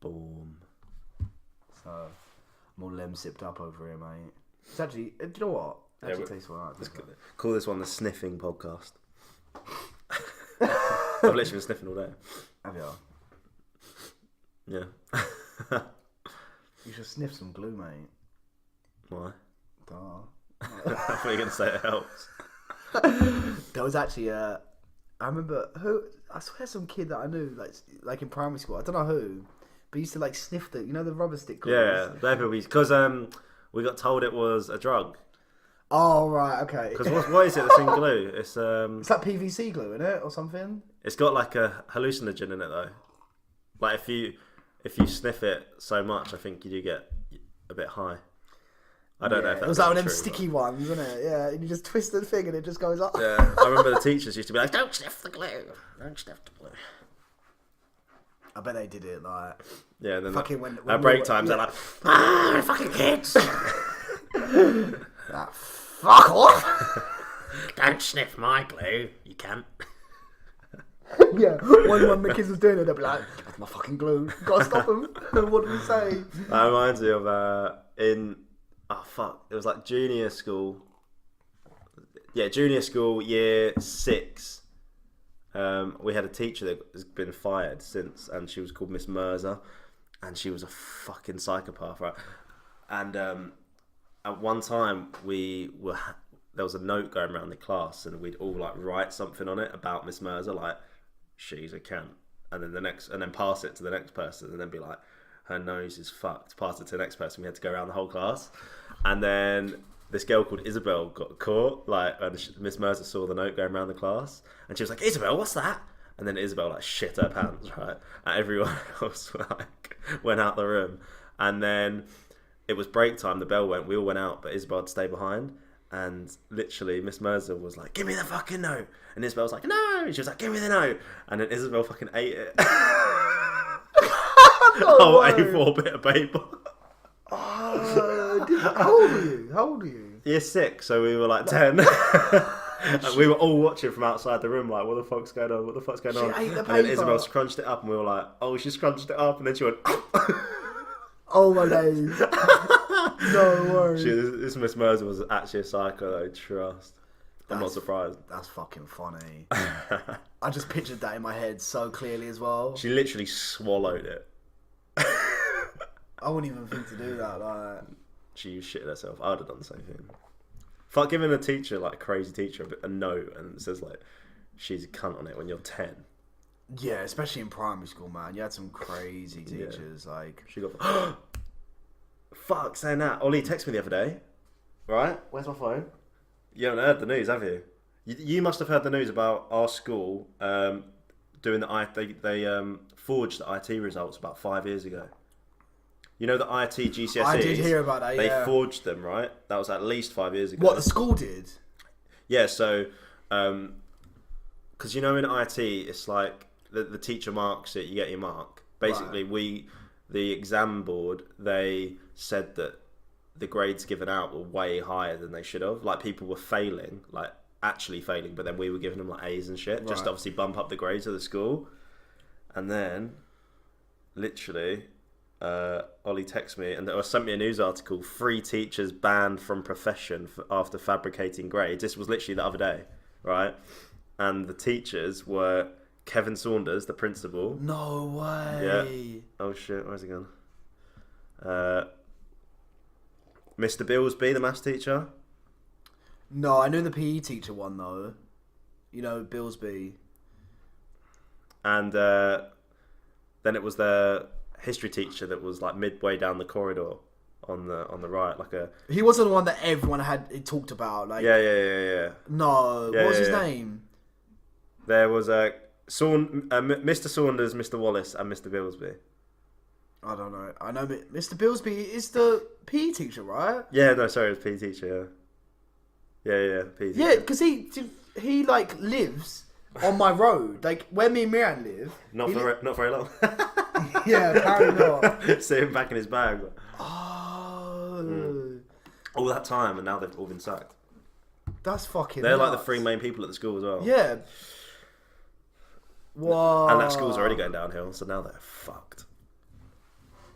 Boom. So I'm all lemon-sipped up over here, mate. It's actually, do you know what? It actually tastes alright. Call this one the sniffing podcast. I've literally been sniffing all day. Have you? Yeah. You should sniff some glue, mate. Why? Duh. I thought you were going to say it helps. There was actually I remember I swear some kid that I knew like in primary school. I don't know who, but he used to like sniff the the rubber stick glues. Yeah, because we got told it was a drug. Oh right, okay. Because what is it? The thing glue? It's like PVC glue in it or something. It's got like a hallucinogen in it though. Like if you sniff it so much, I think you do get a bit high. I don't know if it that's was like one of them true, sticky ones, isn't it? Yeah, and you just twist the thing and it just goes up. Yeah, I remember the teachers used to be like, "Don't sniff the glue, don't sniff the glue." I bet they did it like. Yeah, and then fucking when at break times they're like, fucking kids, fuck off! don't sniff my glue, you can't. Yeah, when the kids was doing it, they'd be like, "That's my fucking glue. Gotta stop them." What did we say? That reminds me of it was like junior school. Yeah, junior school, year 6. We had a teacher that has been fired since, and she was called Miss Mirza, and she was a fucking psychopath, right? And at one time there was a note going around the class, and we'd all like write something on it about Miss Mirza, like she's a cunt, and then pass it to the next person, and then be like, her nose is fucked. Pass it to the next person. We had to go around the whole class, and then this girl called Isabel got caught. Like, and Miss Mirza saw the note going around the class, and she was like, "Isabel, what's that?" And then Isabel like shit her pants, right? And everyone else like went out the room, and then it was break time. The bell went. We all went out, but Isabel had to stay behind. And literally, Miss Mirza was like, "Give me the fucking note," and Isabel was like, "No." And she was like, "Give me the note," and then Isabel fucking ate it. Oh, A4 bit of paper. How old are you? Year 6, so we were like 10. And we were all watching from outside the room, like, what the fuck's going on? What the fuck's going on? Ate the and then paper. Isabel scrunched it up, and we were like, "Oh, she scrunched it up," and then she went, "Oh my days!" No worries. This Miss Mirza was actually a psycho, though. Trust. I'm not surprised. That's fucking funny. I just pictured that in my head so clearly as well. She literally swallowed it. I wouldn't even think to do that. Like, she shitted herself. I would have done the same thing. Fuck giving a teacher, like a crazy teacher, a note and it says like, "She's a cunt" on it when you're 10. Yeah, especially in primary school, man. You had some crazy teachers. Yeah. Like, she got. Fuck saying that. Ollie texted me the other day. Right? Where's my phone? You haven't heard the news, have you? You must have heard the news about our school doing they forged the IT results about 5 years ago. You know the IT GCSEs? I did hear about that. They Yeah. forged them, right? That was at least 5 years ago. What the school did? Yeah. So, because you know in IT, it's like the teacher marks it, you get your mark. Basically, the exam board, they said that the grades given out were way higher than they should have. Like, people were failing, like actually failing, but then we were giving them like A's and shit, just to obviously bump up the grades of the school. And then, literally, Ollie texted me and sent me a news article: 3 teachers banned from profession after fabricating grades. This was literally the other day, right? And the teachers were Kevin Saunders, the principal. No way. Yeah. Oh shit, where's he gone? Mr. Billsby, the maths teacher. No, I know the PE teacher one though. You know, Billsby. And then it was the history teacher that was like midway down the corridor on the right, like a. He wasn't the one that everyone had talked about. Like, Yeah. No, Yeah, what was his yeah. name? There was Mr. Saunders, Mr. Wallace, and Mr. Billsby. I don't know. I know Mr. Billsby is the PE teacher, right? Yeah, no, sorry, it was PE teacher. Yeah, PE teacher. Yeah, because he like lives on my road, like where me and Miran live. Not very long. Yeah, apparently not. Sitting back in his bag. Oh, All that time, and now they've all been sacked. that's fucking. They're like the nuts. 3 main people at the school as well. Yeah. Wow. And that school's already going downhill, so now they're fucked.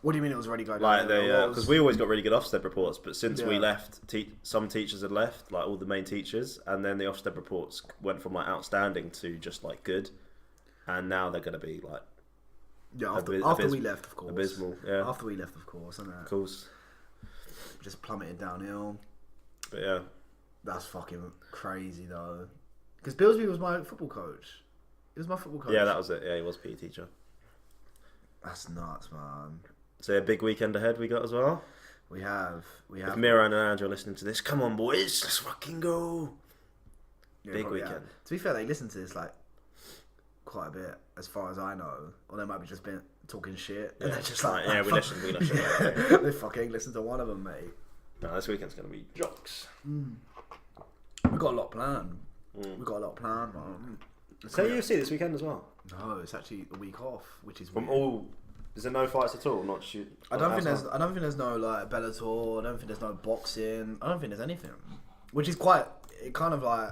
What do you mean it was already going Like down? because we always got really good Ofsted reports, but since we Yeah. left, some teachers had left, like all the main teachers, and then the Ofsted reports went from like outstanding to just like good, and now they're going to be like Yeah, after abysmal. we left, of course. Abysmal, yeah. After we left, of course, and Of course, just plummeted downhill. but yeah, That's fucking crazy though. Because Billsby was my football coach. He was my football coach. yeah, that was it. Yeah, he was PE teacher. That's nuts, man. So a big weekend ahead we got as well. We have. If Miro and Andrew are listening to this, come on boys, let's fucking go. Yeah, Big probably weekend. have. To be fair, they listen to this like quite a bit, as far as I know, or they might be just been talking shit, and they're just like, yeah, we listen. yeah. They fucking listen to one of them, mate. No, this weekend's gonna be jocks. We got a lot planned. We got a lot planned, man. So UFC this weekend as well. No, it's actually a week off, which is From weird. all, is there no fights at all? Not shoot. I don't think there's no like Bellator. I don't think there's no boxing. I don't think there's anything, which is quite. It kind of like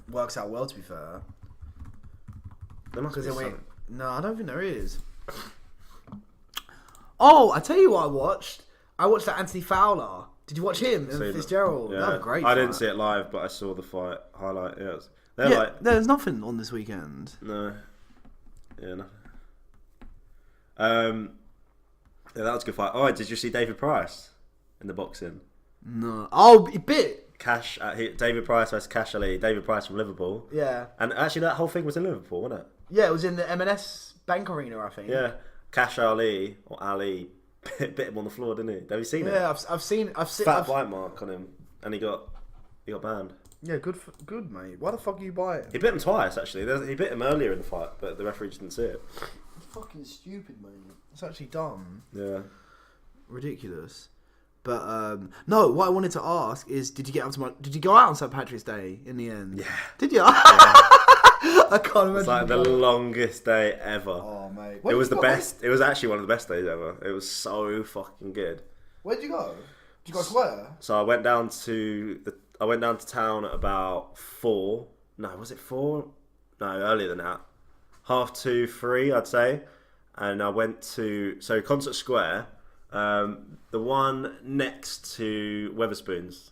works out well, to be fair. There must be Because something. no, I don't think there is. Oh, I tell you what I watched. I watched that Anthony Fowler. Did you watch him and Seen that. Fitzgerald? Yeah. That was a great. I didn't fight. see it live, but I saw the fight highlight. Yeah, they're Yeah, like there's nothing on this weekend. no, yeah, nothing. Yeah, that was a good fight. Oh, did you see David Price in the boxing? No. Oh, a bit. David Price versus Cash Ali. David Price from Liverpool. Yeah. And actually, that whole thing was in Liverpool, wasn't it? Yeah, it was in the M&S Bank Arena, I think. Yeah. Cash Ali or Ali bit him on the floor, didn't he? Have you seen it? Yeah, I've seen. Fat bite mark on him, and he got banned. Yeah, good, mate. Why the fuck are you buying? He bit him twice actually. He bit him earlier in the fight, but the referee just didn't see it. It's fucking stupid, mate. It's actually dumb. Yeah. Ridiculous. But no, what I wanted to ask is, did you go out on St. Patrick's Day in the end? Yeah. Did you? I can't imagine. It's like the longest day ever. Oh mate, It was the best. It was actually one of the best days ever. It was so fucking good. Where'd you go? Did you go square? So I went down to town at about 4. No, was it 4? No, earlier than that. 2:30, 3, I'd say. And I went to Concert Square, the one next to Weatherspoons.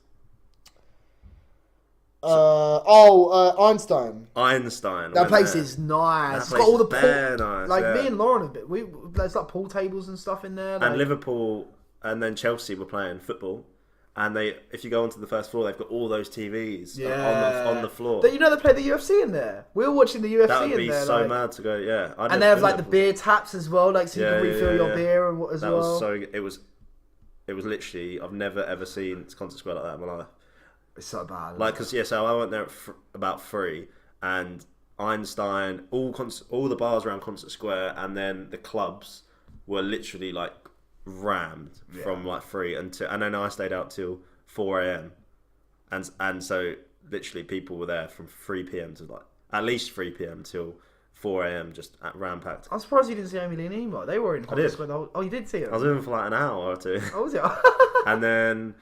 Einstein. Einstein. That went place there. is nice. That It's place got all the is bare nice, like yeah. me and Lauren have been. There's like pool tables and stuff in there. Like, And Liverpool and then Chelsea were playing football. And if you go onto the first floor, they've got all those TVs on the floor. You know they play the UFC in there. We were watching the UFC That would in be there. so like, mad to go. Yeah, and they have like the beer taps as well, like so you can refill your beer and what as that well. was so. It was literally. I've never ever seen Concert Square like that in my life. It's so bad. Like, cause so I went there at about 3, and Einstein, all the bars around Concert Square, and then the clubs were literally like rammed from like 3 and then I stayed out till 4 a.m. and so literally people were there from 3 p.m. to like at least 3 p.m. till 4 a.m. just at ram packed. I'm surprised you didn't see Emily and Emo. They were in Concert Square. Oh, you did see them? I was with them for like an hour or 2. Oh, was it? And then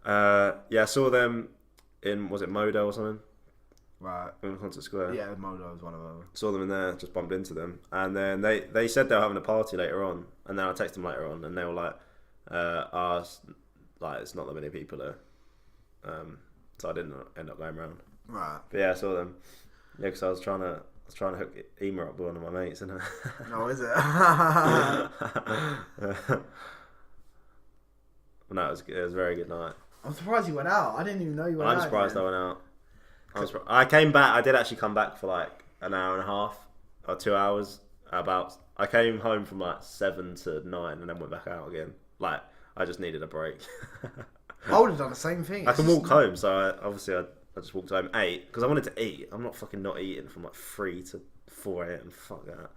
I saw them in, was it Modo or something? Right. In Concert Square. Yeah, Modo was one of them. Saw them in there, just bumped into them, and then they said they were having a party later on, and then I texted them later on, and they were like, it's not that many people there, so I didn't end up going round. Right. But yeah, I saw them. Yeah, because I was trying to hook Ema up with one of my mates, isn't I? No, is it? No, it was a very good night. I'm surprised you went out. I didn't even know you went out. I'm surprised I went out. I came back. I did actually come back for like an hour and a half or 2 hours. I came home from like 7 to 9 and then went back out again. Like I just needed a break. I would have done the same thing. I can walk home, so I just walked home 8 because I wanted to eat. I'm not fucking not eating from like 3 to 4 a.m. Fuck that.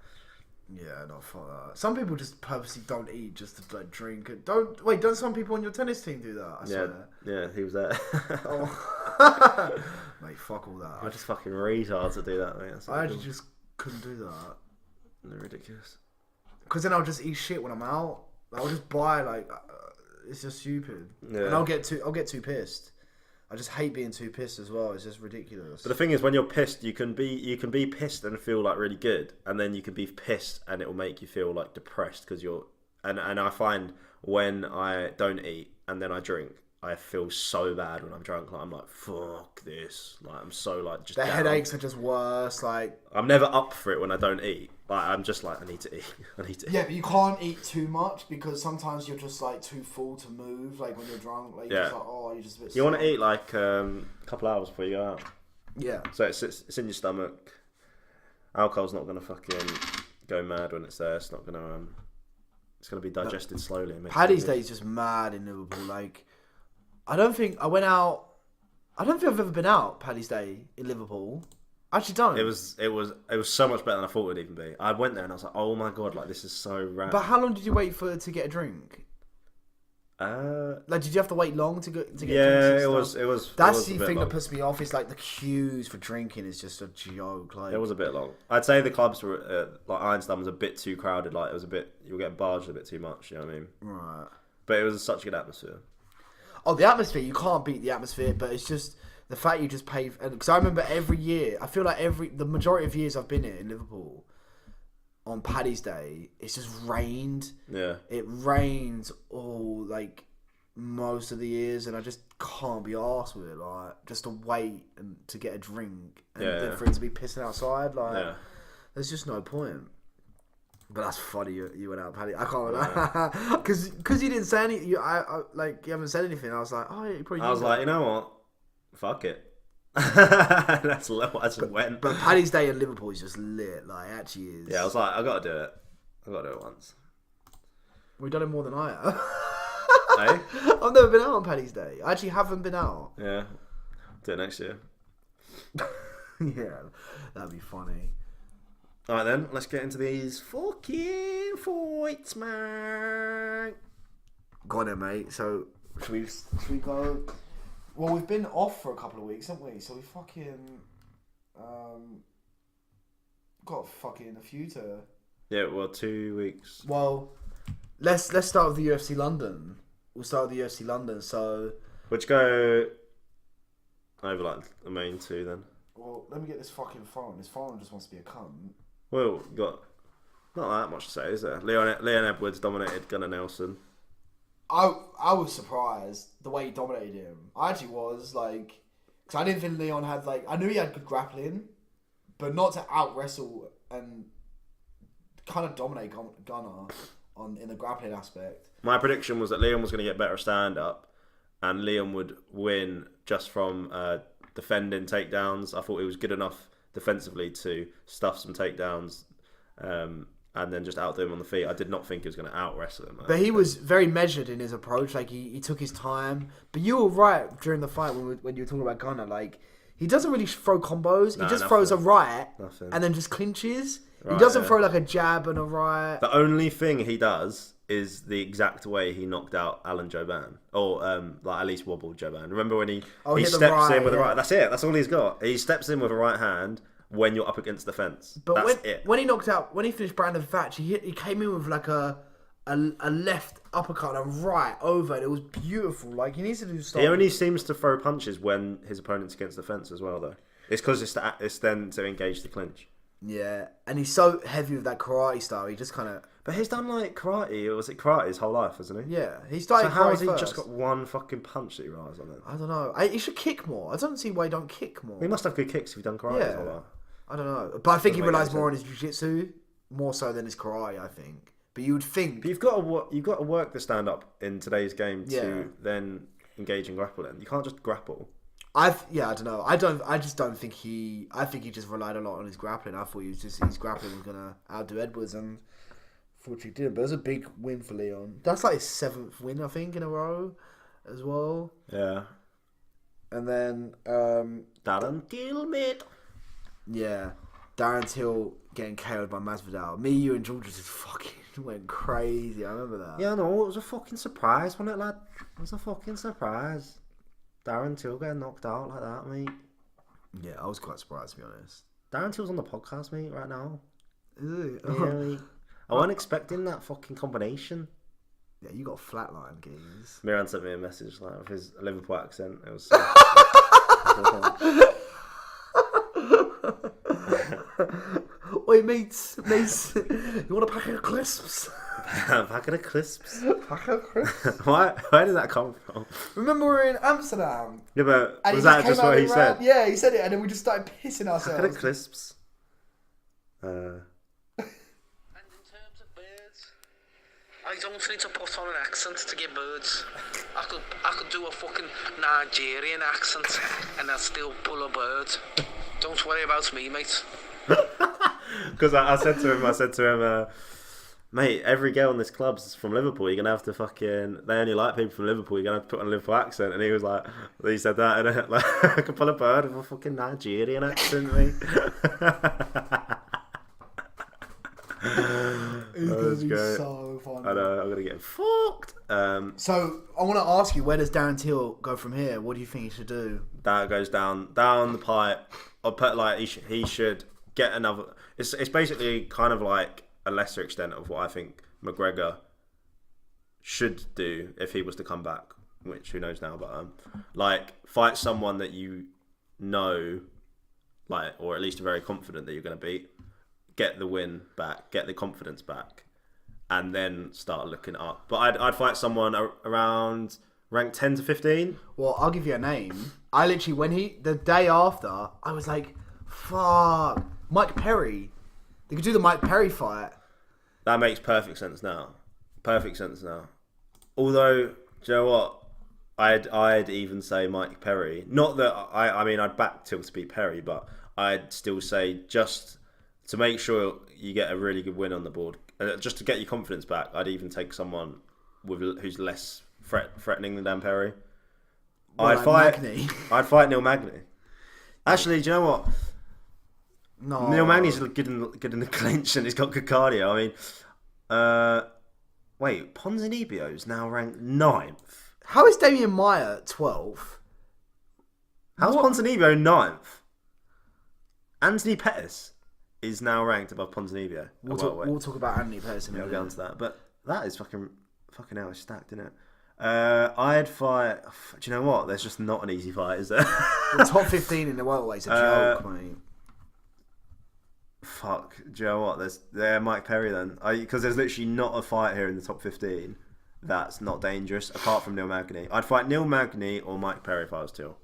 Yeah, no, fuck that. Some people just purposely don't eat just to like drink. Don't some people on your tennis team do that? I swear. Yeah, he was there. Oh. Mate, fuck all that. I just fucking retard to do that, mate. I actually just couldn't do that. They're ridiculous. Because then I'll just eat shit when I'm out. I'll just buy it's just stupid. Yeah. And I'll get too pissed. I just hate being too pissed as well. It's just ridiculous. But the thing is, when you're pissed, you can be pissed and feel like really good, and then you can be pissed and it will make you feel like depressed because you're and I find when I don't eat and then I drink, I feel so bad when I'm drunk. Like I'm like, fuck this. Like I'm so like just The down. headaches are just worse. Like I'm never up for it when I don't eat. Like I'm just like I need to eat. I need to eat. yeah, but you can't eat too much because sometimes you're just like too full to move. Like when you're drunk, like you're just like, oh, you're just a bit. You want slow. to eat like a couple hours before you go out. Yeah. So it's in your stomach. Alcohol's not gonna fucking go mad when it's there. It's not gonna it's gonna be digested slowly. Paddy's Day is just mad in Liverpool. Like I don't think I've ever been out Paddy's Day in Liverpool. I actually don't. It was so much better than I thought it would even be. I went there and I was like, oh my god, like this is so rad. But how long did you wait to get a drink? Like, did you have to wait long to get? Yeah, drinks it was. That's the the thing that puts me off. Is like the queues for drinking is just a joke. Like it was a bit long. I'd say the clubs were like Ironstone was a bit too crowded. Like it was a bit, you were getting barged a bit too much. You know what I mean? Right. But it was such a good atmosphere. Oh, the atmosphere, you can't beat the atmosphere, but it's just the fact you just pay. Because I remember every year, I feel like the majority of years I've been here in Liverpool, on Paddy's Day, it's just rained. Yeah. It rains all, like, most of the years, and I just can't be arsed with it. Like, just to wait and to get a drink, and then for it to be pissing outside, like, there's just no point. But that's funny. You went out, Paddy. I can't because you didn't say anything. You haven't said anything. I was like, oh, yeah, you probably. I was like, you know what? Fuck it. I just went. But Paddy's Day in Liverpool is just lit. Like, it actually is. Yeah, I was like, I gotta do it. I gotta do it once. We've done it more than I have. Hey? I've never been out on Paddy's Day. I actually haven't been out. Yeah. Do it next year. Yeah, that'd be funny. Alright then, let's get into these fucking fights, man. Go on then, mate. So, should we go? Well, we've been off for a couple of weeks, haven't we? So we fucking got fucking a few to. Yeah, well, 2 weeks. Well, let's start with the UFC London. We'll start with the UFC London. So, Which go over like the main two then. well, let me get this fucking phone. This phone just wants to be a cunt. Well, got not that much to say, is there? Leon Edwards dominated Gunnar Nelson. I was surprised the way he dominated him. I actually was, like, because I didn't think Leon had, like, I knew he had good grappling, but not to out wrestle and kind of dominate Gunnar in the grappling aspect. My prediction was that Leon was going to get better stand up, and Leon would win just from defending takedowns. I thought he was good enough defensively to stuff some takedowns, and then just outdo him on the feet. I did not think he was going to out wrestle him. But he was very measured in his approach. Like, he took his time. But you were right during the fight when you were talking about Gunnar. Like, he doesn't really throw combos. He just throws a right and then just clinches. He doesn't throw like a jab and a right. The only thing he does is the exact way he knocked out Alan Joban, or like at least wobbled Joban. Remember when he steps in with a right? That's it. That's all he's got. He steps in with a right hand when you're up against the fence. But That's when he finished Brandon Thatch, he came in with like a left uppercut and a right over, and it was beautiful. Like, he needs to do stuff. He only seems to throw punches when his opponent's against the fence as well, though. It's because it's then to engage the clinch. Yeah, and he's so heavy with that karate style. He just kind of. But he's done like karate, or was it karate his whole life, hasn't he? Yeah, he started. So how has he first. just got one fucking punch that he relies on? Then I don't know. He should kick more. I don't see why he don't kick more. He must have good kicks if he's done karate his whole life. I don't know, but I think he relies more on his jiu-jitsu more so than his karate. I think, but you would think. But you've got to work the stand up in today's game to then engage in grappling. You can't just grapple. I don't know. I just don't think he. I think he just relied a lot on his grappling. I thought his grappling was gonna outdo Edwards, and fortunately didn't. But it was a big win for Leon. That's like his 7th win, I think, in a row, as well. Yeah. And then Darren Till, mate. Yeah, Darren Till getting KO'd by Masvidal. Me, you, and Georgia just fucking went crazy. I remember that. Yeah, no, it was a fucking surprise, wasn't it, lad? It was a fucking surprise. Darren Till getting knocked out like that, mate. Yeah, I was quite surprised, to be honest. Darren Till's on the podcast, mate, right now. Is it? Yeah, mate. I wasn't expecting that fucking combination. Yeah, you got flatline, geez. Miran sent me a message like with his Liverpool accent. It was. Oi, mates, you want a packet of crisps? Packet of crisps. Packet of crisps. Where did that come from? Remember we were in Amsterdam? Yeah, but and was that just what he said? Yeah, he said it, and then we just started pissing ourselves. Packet of crisps. And in terms of birds, I don't need to put on an accent to get birds. I could do a fucking Nigerian accent and I'd still pull a bird. Don't worry about me, mate. Because I said to him, mate, every girl in this club's from Liverpool. You're gonna have to fucking. They only like people from Liverpool. You're gonna have to put on a Liverpool accent. And he was like, he said that, and like, I could pull a bird with a fucking Nigerian accent, mate. It's gonna be great. so funny. I know, I'm gonna get fucked. So I want to ask you, where does Darren Till go from here? What do you think he should do? That goes down the pipe. I'll put like he should get another. It's basically kind of like a lesser extent of what I think McGregor should do if he was to come back. Which who knows now, but like fight someone that you know, like, or at least are very confident that you're going to beat. Get the win back, get the confidence back, and then start looking up. But I'd fight someone around rank 10 to 15. Well, I'll give you a name. I literally, the day after, I was like, fuck, Mike Perry. They could do the Mike Perry fight. That makes perfect sense now. Although, do you know what? I'd even say Mike Perry. Not that I mean I'd back Till to beat Perry, but I'd still say just to make sure you get a really good win on the board, just to get your confidence back, I'd even take someone who's less threatening than Dan Perry. Well, I'd fight Neil Magny. Actually, do you know what? No. Neil Magny's good in the clinch and he's got good cardio. I mean, wait, Ponzinibbio's now ranked 9th. How is Damian Maia 12th? How's Ponzinibbio 9th? Anthony Pettis is now ranked above Ponzinibbio. We'll talk about Anthony Pettis in a We'll minute. get onto that. But that is fucking hell, it's stacked, isn't it? I'd fight. Do you know what? There's just not an easy fight, is there? The top 15 in the welterweight's a joke, mate. Fuck. Do you know what? There's Mike Perry then. Because there's literally not a fight here in the top 15 that's not dangerous, apart from Neil Magny. I'd fight Neil Magny or Mike Perry if I was Till.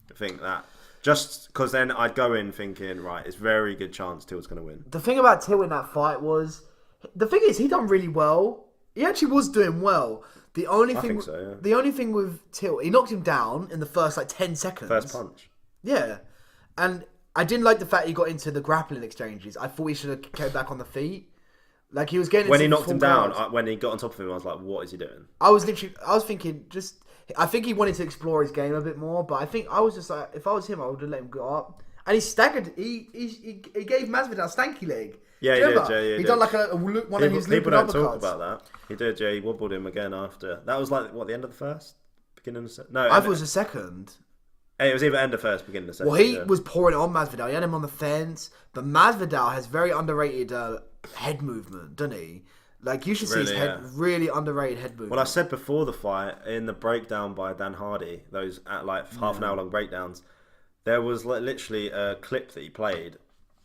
I think that. Just because then I'd go in thinking, right, it's very good chance Till's going to win. The thing about Till in that fight was, the thing is, he done really well. He actually was doing well. The only thing with Till, he knocked him down in the first 10 seconds. First punch. Yeah, and I didn't like the fact he got into the grappling exchanges. I thought he should have came back on the feet. Like he was getting when he knocked him down. When he got on top of him, I was like, "What is he doing?" I was thinking, I think he wanted to explore his game a bit more. But I think I was just like, if I was him, I would have let him go up. And he staggered. He gave Masvidal a stanky leg. Yeah, he did. Yeah, he done like one of his people don't talk uppercuts. about that. He did. Yeah, he wobbled him again after. That was like what, the end of the first, beginning of the second. No, I thought it was the second. It was either end of first, beginning of second. Well, he was pouring it on Masvidal. He had him on the fence, but Masvidal has very underrated head movement, doesn't he? Like you should see his head, really underrated head movement. Well, I said before the fight in the breakdown by Dan Hardy, those at half an hour long breakdowns, there was literally a clip that he played,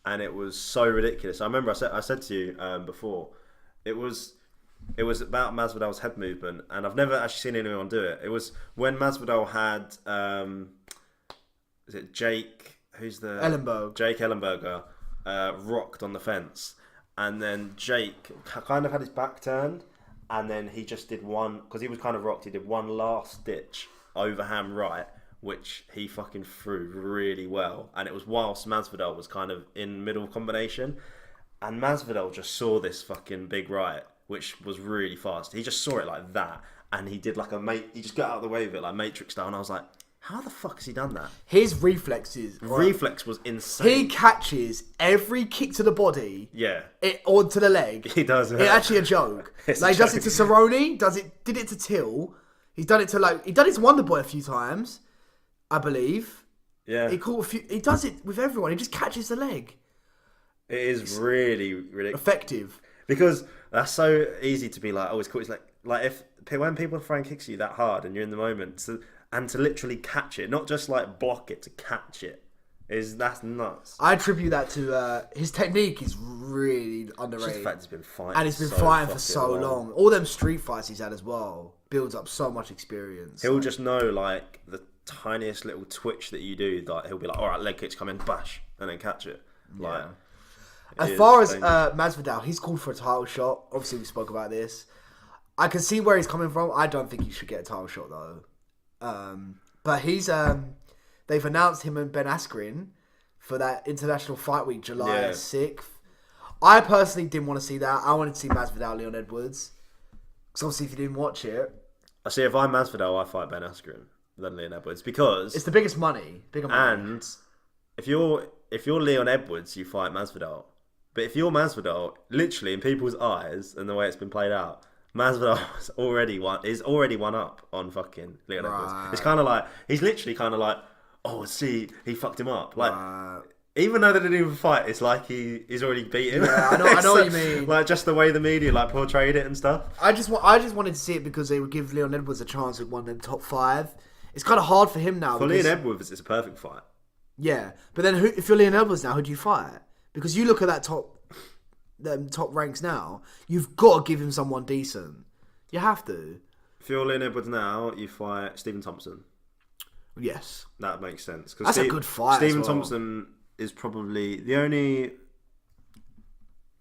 and it was so ridiculous. I remember I said to you before, it was about Masvidal's head movement, and I've never actually seen anyone do it. It was when Masvidal had is it Jake? Who's the Ellenberg? Jake Ellenberger rocked on the fence. And then Jake kind of had his back turned, and then he just did one, because he was kind of rocked, he did one last ditch overhand right, which he fucking threw really well. And it was whilst Masvidal was kind of in middle combination. And Masvidal just saw this fucking big right, which was really fast. He just saw it like that, and he did he just got out of the way of it like Matrix style, and I was like, how the fuck has he done that? His reflexes. Reflex was insane. He catches every kick to the body. Yeah. Or to the leg. He does. It's actually a joke. He does it to Cerrone. Did it to Till. He's done it to Wonderboy a few times, I believe. Yeah. He caught a few. He does it with everyone. He just catches the leg. It is really effective. Because that's so easy to be like, oh, it's cool. It's like when people throw kicks at you that hard and you're in the moment, and to literally catch it, not just like block it, to catch it That's nuts. I attribute that to his technique is really Just underrated. the fact he's been fighting, And he's been fighting for so long. All them street fights he's had as well builds up so much experience. He'll just know like the tiniest little twitch that you do. Like he'll be like, "All right, leg kicks come in, bash," and then catch it. Like, as far as Masvidal, he's called for a title shot. Obviously, we spoke about this. I can see where he's coming from. I don't think he should get a title shot though. But he's they've announced him and Ben Askren for that International Fight Week, July 6th. I personally didn't want to see that. I wanted to see Masvidal, Leon Edwards. Because obviously, if you didn't watch it, I see. If I'm Masvidal, I fight Ben Askren than Leon Edwards because it's the biggest money. Bigger money. And if you're Leon Edwards, you fight Masvidal. But if you're Masvidal, literally in people's eyes and the way it's been played out, Masvidal is already one up on fucking Leon Edwards. It's kind of like he's literally kind of like, oh, see, he fucked him up. Like, even though they didn't even fight, it's like he's already beat him. Yeah, I know what you mean. Like just the way the media like portrayed it and stuff. I just wanted to see it because they would give Leon Edwards a chance at one of them top 5. It's kind of hard for him now. For Leon Edwards, it's a perfect fight. Yeah, but then if you're Leon Edwards now, who do you fight? Because you look at that top ranks now, you've got to give him someone decent. You have to. If you're Leon Edwards now, you fight Stephen Thompson. Yes, that makes sense. That's a good fight. Stephen Thompson is probably the only.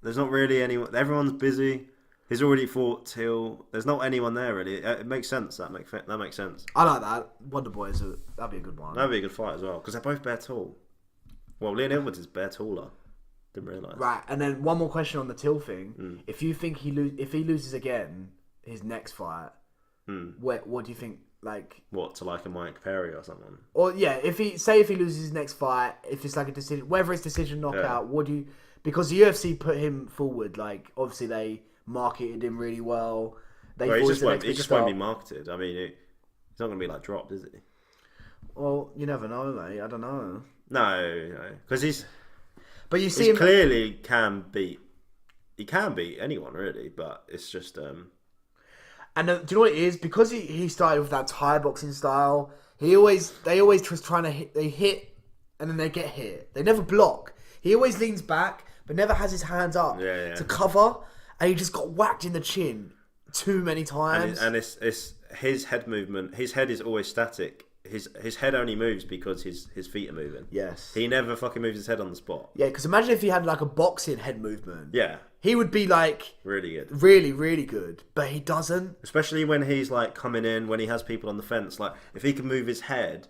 There's not really anyone. Everyone's busy. He's already fought Till. There's not anyone there really. It makes sense. That makes sense. I like that. Wonder Boy that'd be a good one. That'd be a good fight as well because they're both bare tall. Well, Leon Edwards is bare taller. Didn't realise. Right, and then one more question on the Till thing. If you think if he loses again, his next fight, what do you think? Like what, to like a Mike Perry or something? Or yeah, if he loses his next fight, if it's like a decision, whether it's decision knockout, what do you? Because the UFC put him forward. Like obviously they marketed him really well. He just won't be marketed. I mean, he's not going to be like dropped, is he? Well, you never know, mate. I don't know. No, because But you see, him clearly can beat. He can beat anyone really, but it's just. And do you know what it is? Because he started with that Thai boxing style. They always just trying to hit. They hit, and then they get hit. They never block. He always leans back, but never has his hands up to cover. And he just got whacked in the chin too many times. And it's his head movement. His head is always static. His head only moves because his feet are moving. Yes. He never fucking moves his head on the spot. Yeah, because imagine if he had like a boxing head movement. Yeah. He would be like... really good. Really, really good. But he doesn't. Especially when he's like coming in, when he has people on the fence. Like, if he can move his head,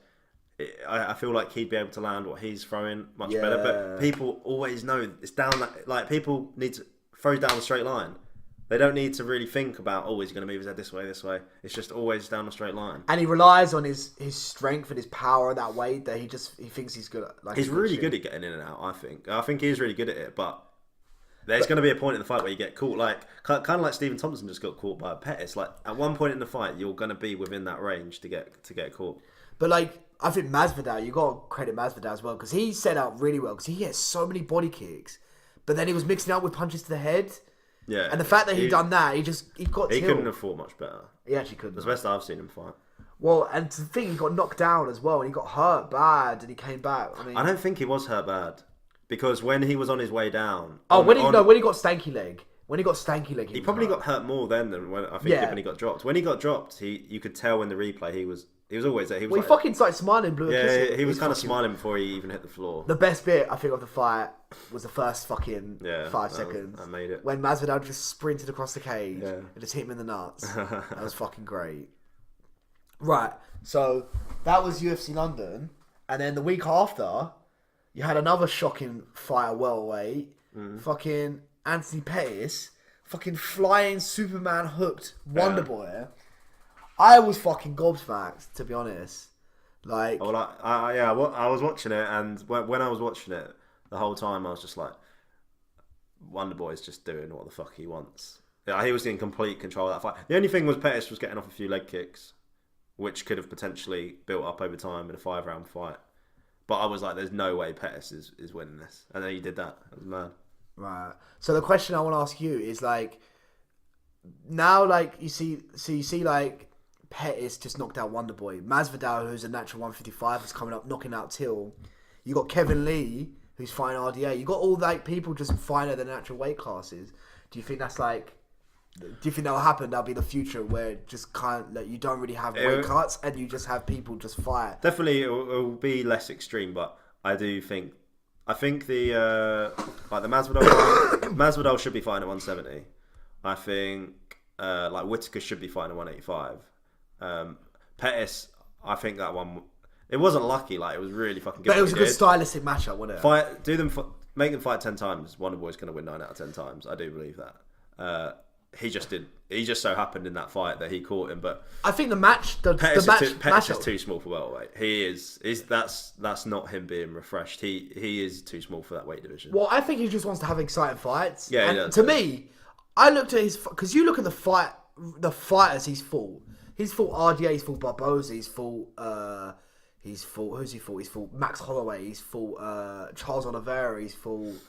I feel like he'd be able to land what he's throwing much better. But people always know it's down that... Like, people need to throw down a straight line. They don't need to really think about, he's going to move his head this way. It's just always down a straight line. And he relies on his strength and his power that way that he thinks he's good at. Like, he's really good at getting in and out, I think. I think he's really good at it, but there's going to be a point in the fight where you get caught. Like, kind of like Stephen Thompson just got caught by a Pettis. Like, at one point in the fight, you're going to be within that range to get caught. But, like, I think Masvidal, you got to credit Masvidal as well, because he set up really well, because he hit so many body kicks, but then he was mixing up with punches to the head. Yeah, and the fact that he done that, he got. He couldn't have fought much better. He actually couldn't. It's the best I've seen him fight. Well, and to think he got knocked down as well, and he got hurt bad, and he came back. I mean, I don't think he was hurt bad because when he was on his way down. When he got stanky leg. When he got stanky leg, he probably got hurt more then than when when he got dropped. When he got dropped, you could tell in the replay he was always there. He fucking started smiling, blew a kiss. Yeah, he was kind of smiling before he even hit the floor. The best bit, I think, of the fight was the first fucking 5 seconds. I made it. When Masvidal just sprinted across the cage and just hit him in the nuts. That was fucking great. Right, so that was UFC London. And then the week after, you had another shocking fight at welterweight. Fucking Anthony Pettis. Fucking flying Superman hooked Wonder Boy. I was fucking gobsmacked, to be honest. Like, I was watching it, and when I was watching it, the whole time I was just like, Wonder Boy's just doing what the fuck he wants. Yeah, he was in complete control of that fight. The only thing was Pettis was getting off a few leg kicks, which could have potentially built up over time in a 5-round fight. But I was like, there's no way Pettis is winning this. And then he did that. It was mad. Right. So the question I want to ask you is, like, now, like, you see, like, Pettis just knocked out Wonder Boy. Masvidal, who's a natural 155, is coming up knocking out Till. You got Kevin Lee, who's fighting RDA. You got all like people just fighting at the natural weight classes. Do you think that's like? Do you think that'll happen? That'll be the future where it just kind of, like, you don't really have weight cuts and you just have people just fight. Definitely, it will be less extreme, but I think the like the Masvidal should be fighting at 170. I think like Whittaker should be fighting at 185. Pettis, I think that one, it wasn't lucky. Like, it was really fucking good. But it was a good stylistic matchup, wasn't it? Make them fight 10 times. Wonderboy's going to win 9 out of 10 times. I do believe that. He just so happened in that fight that he caught him. But I think the match, Pettis is too small for welterweight. He is. That's not him being refreshed. He is too small for that weight division. Well, I think he just wants to have exciting fights. Yeah. And to me, I looked at his, because you look at the fighters he's fought. He's fought RDA. He's fought Barboza. He's fought. Who's he fought? He's fought Max Holloway. He's fought Charles Oliveira. He's fought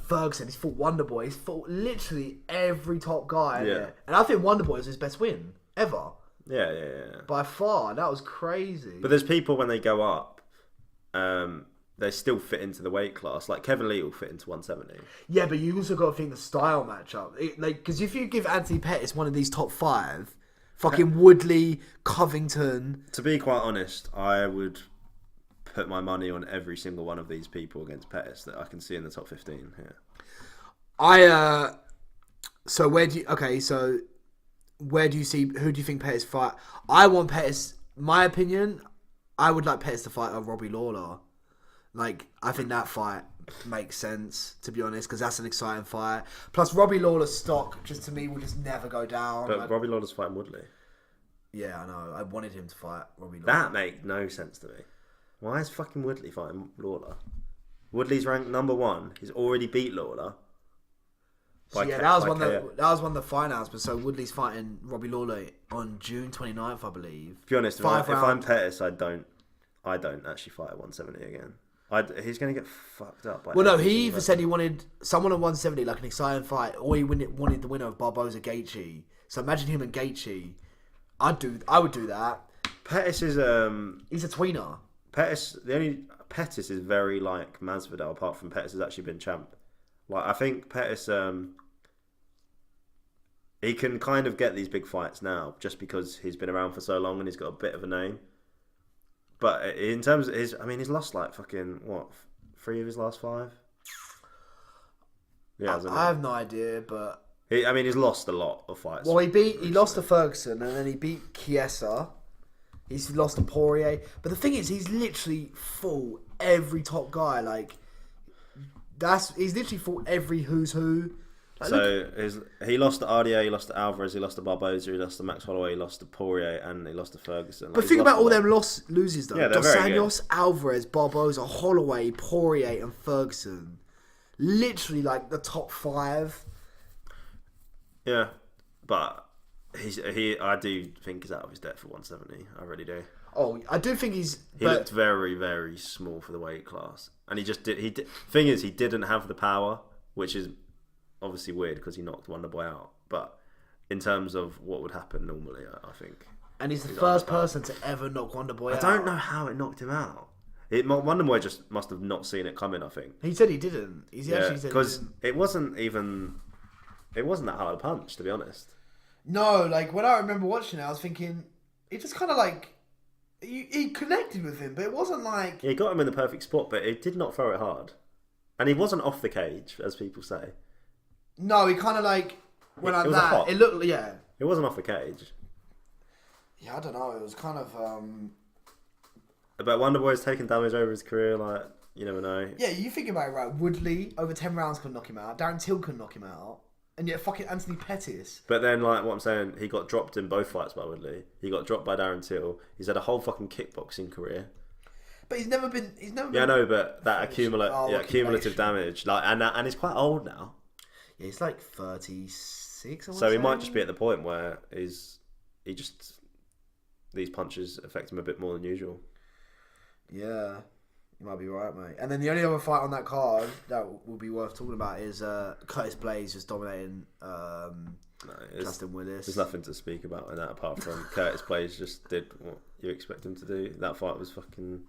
Ferguson. He's fought Wonderboy. He's fought literally every top guy. Yeah. There. And I think Wonderboy was his best win ever. Yeah. By far, that was crazy. But there's people when they go up, they still fit into the weight class. Like Kevin Lee will fit into 170. Yeah, but you also got to think the style matchup. Because if you give Anthony Pettis one of these top 5, fucking Woodley, Covington. To be quite honest, I would put my money on every single one of these people against Pettis that I can see in the top 15 here. So where do you see, who do you think Pettis fight? I want Pettis, my opinion, I would like Pettis to fight Robbie Lawler. Like, I think that fight makes sense, to be honest, because that's an exciting fight. Plus, Robbie Lawler's stock, just to me, will just never go down. But Robbie Lawler's fighting Woodley. Yeah, I know. I wanted him to fight Robbie Lawler. That makes no sense to me. Why is fucking Woodley fighting Lawler? Woodley's ranked number 1. He's already beat Lawler. That was one of the fight announcements. So Woodley's fighting Robbie Lawler on June 29th, I believe. To be honest, if I'm Pettis, I don't actually fight at 170 again. He's going to get fucked up. Well, no, he even said he wanted someone at 170, like an exciting fight, or he wanted the winner of Barboza Gaethje. So imagine him and Gaethje. I would do that. Pettis is he's a tweener. Pettis is very like Masvidal. Apart from Pettis has actually been champ. Like, I think Pettis he can kind of get these big fights now just because he's been around for so long and he's got a bit of a name. But in terms of he's lost like fucking 3 of his last 5. Yeah, I have no idea, but he's lost a lot of fights. Well, he lost to Ferguson and then he beat Chiesa. He's lost to Poirier, but the thing is, he's literally fought every top guy. Like, he's literally fought every who's who. Like, he lost to RDA, he lost to Alvarez, he lost to Barboza, he lost to Max Holloway, he lost to Poirier, and he lost to Ferguson. Like, but think about all them loses though. Yeah, Dos Anjos, Alvarez, Barboza, Holloway, Poirier, and Ferguson. Literally, like, the top 5. Yeah, but I do think he's out of his depth for 170. I really do. Oh, I do think he looked very, very small for the weight class, and he just did. Thing is, he didn't have the power, which is obviously weird because he knocked Wonderboy out. But in terms of what would happen normally, I think. And he's the first person to ever knock Wonderboy out. I don't know how it knocked him out. Wonderboy just must have not seen it coming, I think. He said he didn't. Actually said because it wasn't that hard a punch, to be honest. No, like, when I remember watching it, I was thinking, it just kind of like, he connected with him, but it wasn't like... He got him in the perfect spot, but he did not throw it hard. And he wasn't off the cage, as people say. No, he kind of like, went like that. It looked, yeah. It wasn't off the cage. Yeah, I don't know, it was kind of... But Wonderboy's taken damage over his career, like, you never know. Yeah, you think about it, right? Woodley, over 10 rounds couldn't knock him out. Darren Till couldn't knock him out. And yet fucking Anthony Pettis. But then, like, what I'm saying, he got dropped in both fights by Woodley. He got dropped by Darren Till. He's had a whole fucking kickboxing career. But he's never been... Yeah, I know, but that accumulative damage. Like, and he's quite old now. Yeah, he's like 36 or so he might just be at the point where these punches affect him a bit more than usual. Yeah. You might be right, mate. And then the only other fight on that card that will be worth talking about is Curtis Blaydes just dominating Justin Willis. There's nothing to speak about in that apart from Curtis Blaydes just did what you expect him to do. That fight was fucking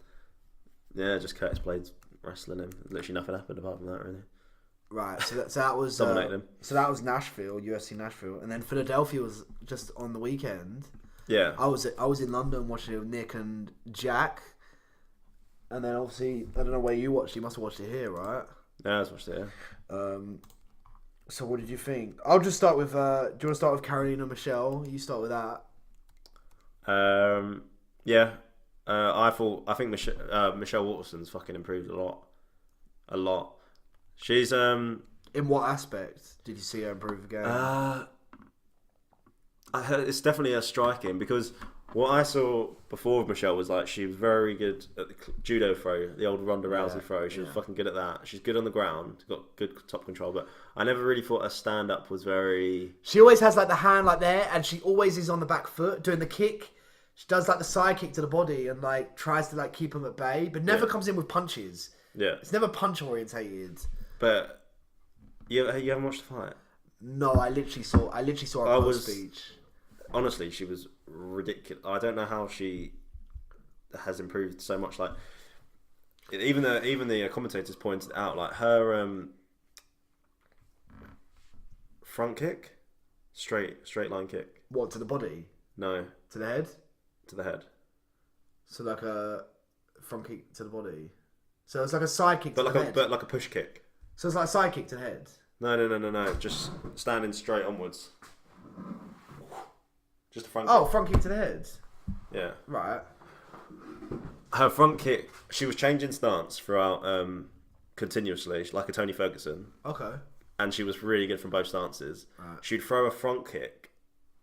Yeah, just Curtis Blades wrestling him. Literally nothing happened apart from that, really. Right, so that was dominated him. So that was Nashville, UFC Nashville, and then Philadelphia was just on the weekend. Yeah, I was in London watching it with Nick and Jack, and then obviously I don't know where you watched. You must have watched it here, right? Yeah, I watched it. Yeah. So what did you think? I'll just start with. Do you want to start with Carolina Michelle? You start with that. Yeah. I think Michelle Waterson's fucking improved a lot. She's In what aspect did you see her improve again? It's definitely a striking, because what I saw before of Michelle was like she was very good at the judo throw, the old Ronda Rousey throw. She was fucking good at that. She's good on the ground, got good top control, but I never really thought her stand up was very. She always has like the hand like there, and she always is on the back foot doing the kick. She does like the side kick to the body and like tries to like keep them at bay, but never comes in with punches. Yeah, it's never punch orientated. But you haven't watched the fight? No, I literally saw a post speech. Honestly, she was ridiculous. I don't know how she has improved so much. Like even the commentators pointed out, like her front kick, straight line kick. What, to the body? No, to the head. To the head. So like a front kick to the body. So it's like a side kick to the head. But like a push kick. So it's like a side kick to the head. No. Just standing straight onwards. Just a front kick. Oh, front kick to the head. Yeah. Right. Her front kick, she was changing stance throughout continuously, like a Tony Ferguson. Okay. And she was really good from both stances. Right. She'd throw a front kick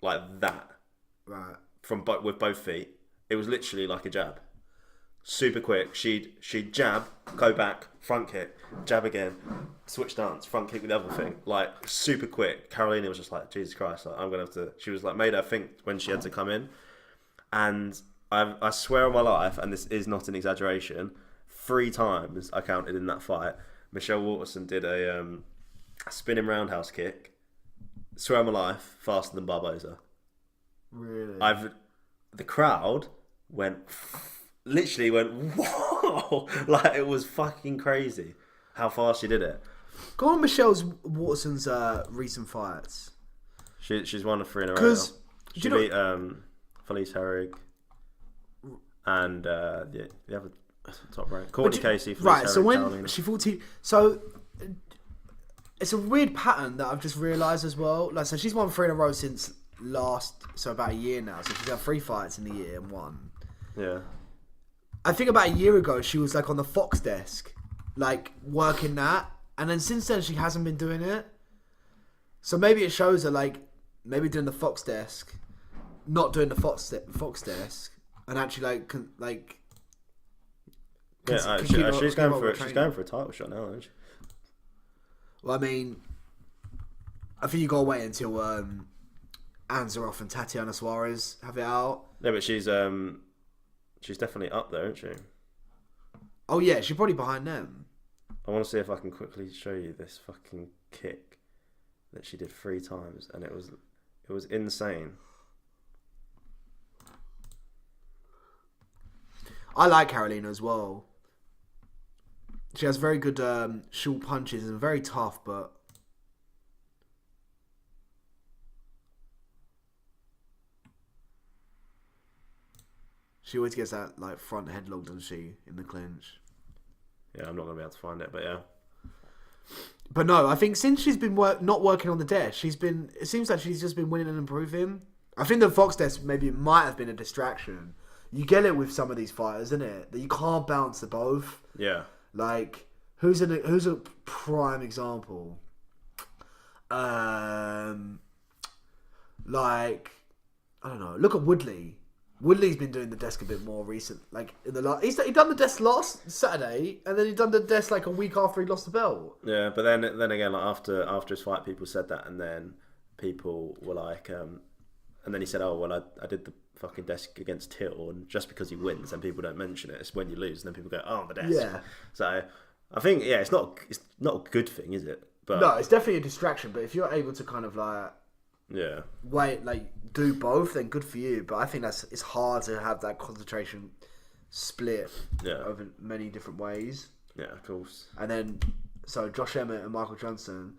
like that. Right. With both feet. It was literally like a jab. Super quick. She'd jab, go back, front kick, jab again, switch stance, front kick with the other thing. Like super quick. Carolina was just like, Jesus Christ, like, I'm gonna have to. She was like made her think when she had to come in. And I swear on my life, and this is not an exaggeration, 3 times I counted in that fight, Michelle Waterson did a spinning roundhouse kick. Swear on my life, faster than Barboza. Really? The crowd literally went, whoa! Like, it was fucking crazy how fast she did it. Go on Waterson's recent fights. She's won 3 in a row. She beat Felice Herrig and the other top rank. Courtney Casey, Felice Herrig, so when Carolina. she fought so it's a weird pattern that I've just realised as well. Like, so she's won 3 in a row since about a year now. So she's had 3 fights in the year and won. Yeah. I think about a year ago she was like on the Fox desk, like working that, and then since then she hasn't been doing it. So maybe it shows her like maybe doing the Fox desk, not doing the Fox desk, and actually she's going for a title shot now, isn't she? Well, I mean, I think you gotta wait until Anzaroff and Tatiana Suarez have it out. Yeah, but she's definitely up there, isn't she? Oh yeah, she's probably behind them. I want to see if I can quickly show you this fucking kick that she did 3 times, and it was insane. I like Carolina as well. She has very good short punches and very tough, but she always gets that like front headlock, doesn't she, in the clinch? Yeah, I'm not gonna be able to find it, but yeah. But no, I think since she's been not working on the desk, it seems like she's just been winning and improving. I think the Fox desk might have been a distraction. You get it with some of these fighters, isn't it? That you can't bounce the both. Yeah. Like, who's a prime example? Like, I don't know. Look at Woodley. Woodley's been doing the desk a bit more recent. Like in the last, he done the desk last Saturday, and then he done the desk like a week after he lost the belt. Yeah, but then again, like after his fight, people said that, and then people were like, and then he said, "Oh well, I did the fucking desk against Till, and just because he wins, and people don't mention it, it's when you lose, and then people go, oh, the desk." Yeah. So I think it's not a good thing, is it? But no, it's definitely a distraction. But if you're able to kind of like, yeah, do both, then good for you. But I think it's hard to have that concentration split over many different ways. Yeah, of course. And then, so Josh Emmett and Michael Johnson.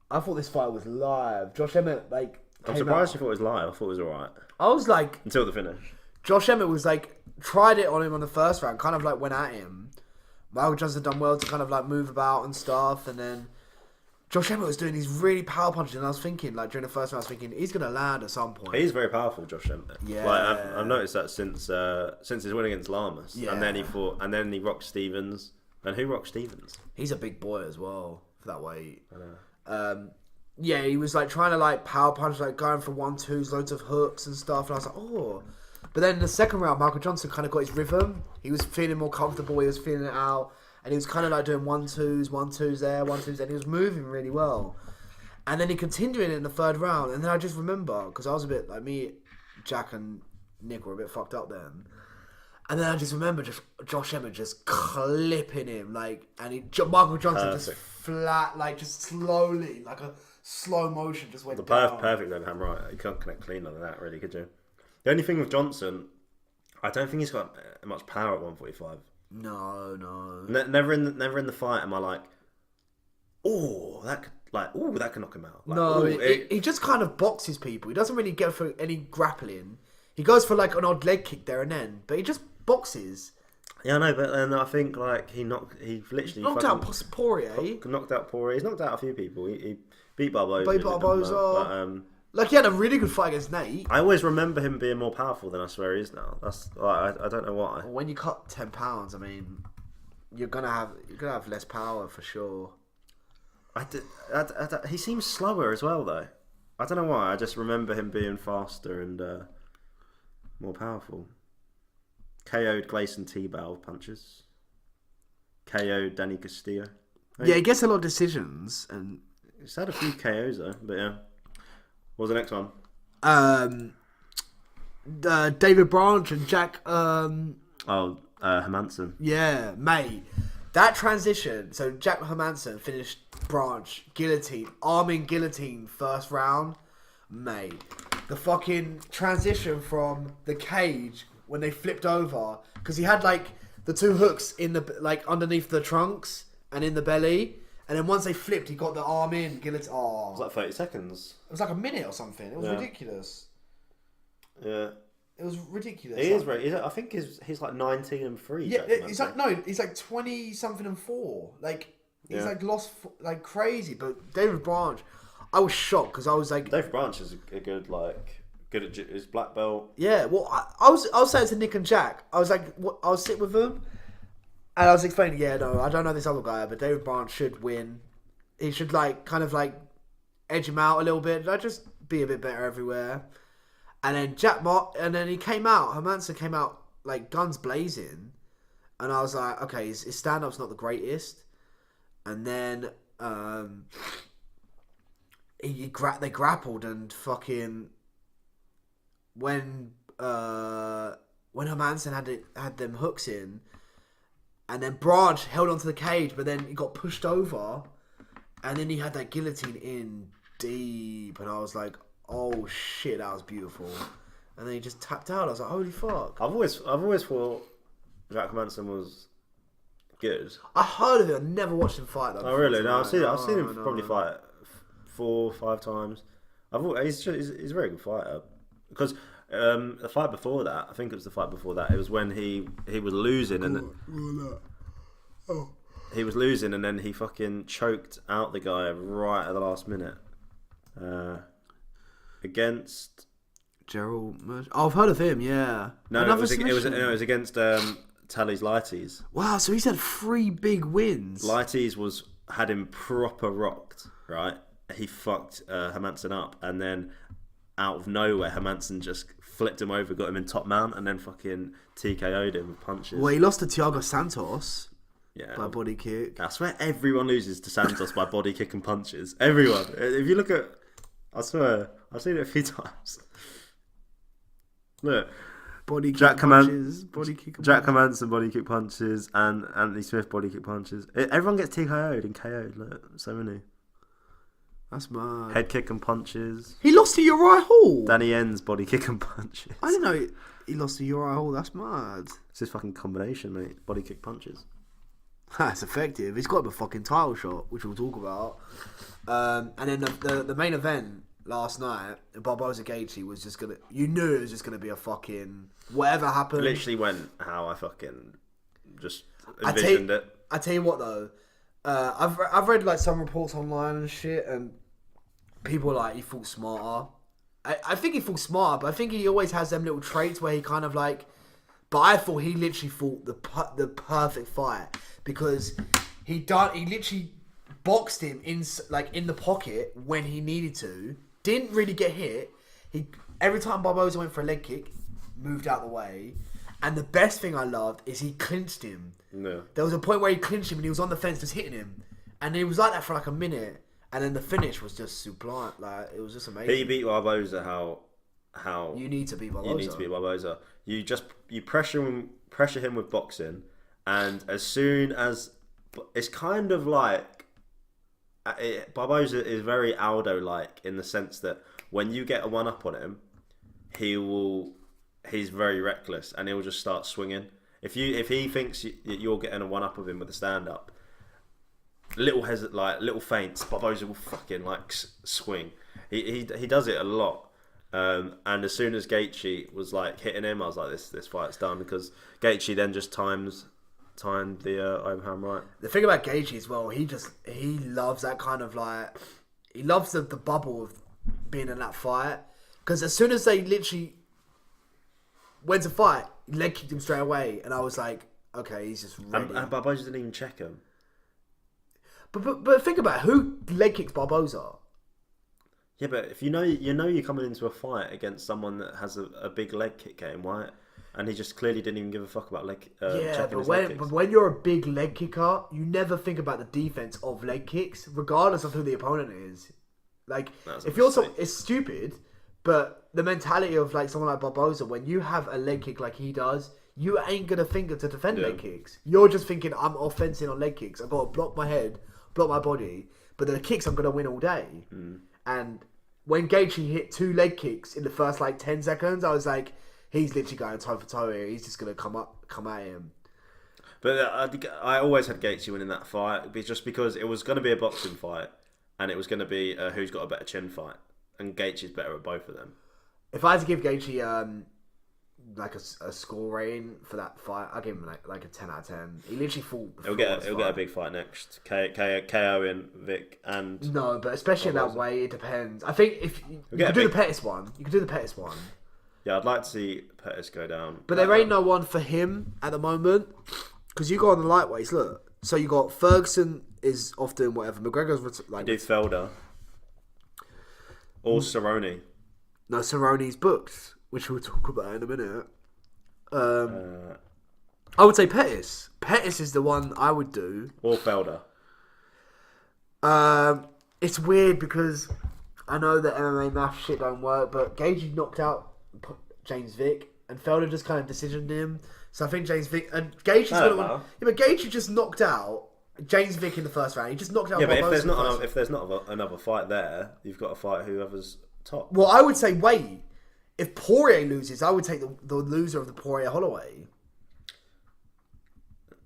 I thought this fight was live. Josh Emmett, like... I'm surprised you thought it was live. I thought it was alright. I was like... Until the finish. Josh Emmett was like... Tried it on him on the first round. Kind of like went at him. Michael Johnson done well to kind of like move about and stuff. And then... Josh Emmett was doing these really power punches. And I was thinking, like during the first round, I was thinking, he's going to land at some point. He's very powerful, Josh Emmett. Yeah. Like, I've noticed that since his win against Lamas. Yeah. And then he fought... And then he rocked Stevens. And who rocked Stevens? He's a big boy as well for that weight. I know. Yeah, he was like trying to like power punch, like going for 1-2s, loads of hooks and stuff. And I was like, oh. But then in the second round, Michael Johnson kind of got his rhythm. He was feeling more comfortable. He was feeling it out. And he was kind of like doing 1-2s, 1-2s there, 1-2s there. And he was moving really well. And then he continued it in the third round. And then I just remember, because I was a bit, like me, Jack and Nick were a bit fucked up then. And then I just remember just Josh Emmett just clipping him. Like, and Michael Johnson just flat, like just slowly, like a slow motion just went down. Perfect overhand right. You can't connect clean on that, really, could you? The only thing with Johnson, I don't think he's got much power at 145. No. Never in the fight am I like, that could knock him out. Like, no, he just kind of boxes people. He doesn't really go for any grappling. He goes for like an odd leg kick there and then, but he just boxes. Yeah, I know, but then I think like he literally knocked out Poirier. Knocked out Poirier. He's knocked out a few people. He beat Barboza. Like he had a really good fight against Nate. I always remember him being more powerful than I swear he is now. That's like, I don't know why. When you cut 10 pounds, I mean, you're gonna have less power for sure. He seems slower as well though. I don't know why. I just remember him being faster and more powerful. KO'd Gleison Tebow with punches. KO'd Danny Castillo. Yeah, he gets a lot of decisions and he's had a few KOs though. But yeah. What was the next one? David Branch and Jack. Hermansson. Yeah, mate. That transition. So Jack Hermansson finished Branch guillotine, arming guillotine first round. Mate, the fucking transition from the cage when they flipped over because he had like the two hooks in the like underneath the trunks and in the belly. And then once they flipped, he got the arm in, guillotine. Oh. It was like 30 seconds. It was like a minute or something. It was ridiculous. Yeah. It was ridiculous. He is very. I think he's like 19-3. Yeah, he's like 20-something-4. Like he's like lost like crazy. But David Branch, I was shocked because I was like, David Branch is a good at his black belt. Yeah, well, I was saying to Nick and Jack, I was like, I was sitting with them. And I was explaining, I don't know this other guy, but David Branch should win. He should kind of edge him out a little bit. Like just be a bit better everywhere. And then he came out. Hermansson came out like guns blazing, and I was like, okay, his stand up's not the greatest. And then they grappled and fucking when Hermansson had them hooks in. And then Branch held onto the cage, but then he got pushed over. And then he had that guillotine in deep. And I was like, oh shit, that was beautiful. And then he just tapped out. I was like, holy fuck. I've always thought Jack Hermansson was good. I heard of it. I never watched him fight though. Oh really? No, I've seen him probably fight 4 or 5 times. He's a very good fighter. Because the fight before that, I think it was the fight before that, it was when he was losing he was losing and then he fucking choked out the guy right at the last minute. Against Gerald Murch. Oh, I've heard of him, yeah. No, it was against Tally's Lighties. Wow, so he's had 3 big wins. Lighties had him proper rocked, right? He fucked Hermansson up and then out of nowhere Hermansson just flipped him over, got him in top mount, and then fucking TKO'd him with punches. Well, he lost to Thiago Santos by body kick. I swear everyone loses to Santos by body kick and punches. Everyone. If you look at... I swear, I've seen it a few times. Look. Body kick punches. Jack Hermansson body kick punches and Anthony Smith body kick punches. Everyone gets TKO'd and KO'd. Look, so many. That's mad. Head kick and punches. He lost to Uriah Hall. Danny Enns body kick and punches. I didn't know He lost to Uriah Hall. That's mad. It's his fucking combination, mate. Body kick punches. That's effective. He's got him a fucking title shot, which we'll talk about. And then the main event last night, Barboza Gaethje was just gonna. You knew it was just gonna be a fucking whatever happened. Literally went how I fucking just envisioned it. I tell you what though, I've read like some reports online and shit, and people are like he fought smarter. I think he fought smarter, but I think he always has them little traits where he kind of like. But I thought he literally fought the perfect fight because he literally boxed him in the pocket when he needed to. Didn't really get hit. Every time Barboza went for a leg kick, moved out the way. And the best thing I loved is he clinched him. No. There was a point where he clinched him and he was on the fence just hitting him. And he was like that for like a minute. And then the finish was just sublime. Like, it was just amazing. He beat Barboza how you need to beat Barboza. You need to beat Barboza. You pressure him with boxing, and as soon as it's kind of like Barboza is very Aldo-like in the sense that when you get a one up on him, he's very reckless and he'll just start swinging. If he thinks you're getting a one up of him with a stand up, little feints, Barboza will fucking like swing. He does it a lot. And as soon as Gaethje was like hitting him, I was like, this fight's done, because Gaethje then just timed the overhand right. The thing about Gaethje as well, he loves that kind of like, he loves the bubble of being in that fight, because as soon as they literally went to fight, he leg kicked him straight away, and I was like, okay, he's just ready. And Barboza didn't even check him. But think about it, who leg kicks Barboza? Yeah, but if you know you're coming into a fight against someone that has a big leg kick game, why? And he just clearly didn't even give a fuck about checking his leg kicks. But when you're a big leg kicker, you never think about the defense of leg kicks, regardless of who the opponent is. Like, if you're it's stupid, but the mentality of like someone like Barboza, when you have a leg kick like he does, you ain't gonna think to defend leg kicks. You're just thinking, I'm offensing on leg kicks. I've got to block my head, block my body, but the kicks I'm gonna win all day. And when Gaethje hit 2 leg kicks in the first like 10 seconds, I was like, he's literally going toe for toe here. He's just gonna come at him. But I always had Gaethje winning that fight, just because it was going to be a boxing fight, and it was going to be who's got a better chin fight, and Gaethje's better at both of them. If I had to give Gaethje like a score rating for that fight, I'd give him like a 10 out of 10. He literally fought. He'll get a big fight next. KO in Vic and no, but especially in that way, it depends. I think if you could do the Pettis one, Yeah, I'd like to see Pettis go down. But there ain't no one for him at the moment, because you go on the lightweights. Look, so you got Ferguson is off doing whatever. McGregor's like do Felder or Cerrone. No, Cerrone's booked, which we'll talk about in a minute. I would say Pettis. Pettis is the one I would do. Or Felder. It's weird because I know that MMA math shit don't work, but Gaethje knocked out James Vick, and Felder just kind of decisioned him. So I think James Vick and Gaethje's gonna win. Yeah, but Gaethje just knocked out James Vick in the first round. He just knocked out. Yeah, but if there's not another fight there, you've got to fight whoever's top. Well, I would say wait. If Poirier loses, I would take the loser of the Poirier-Holloway.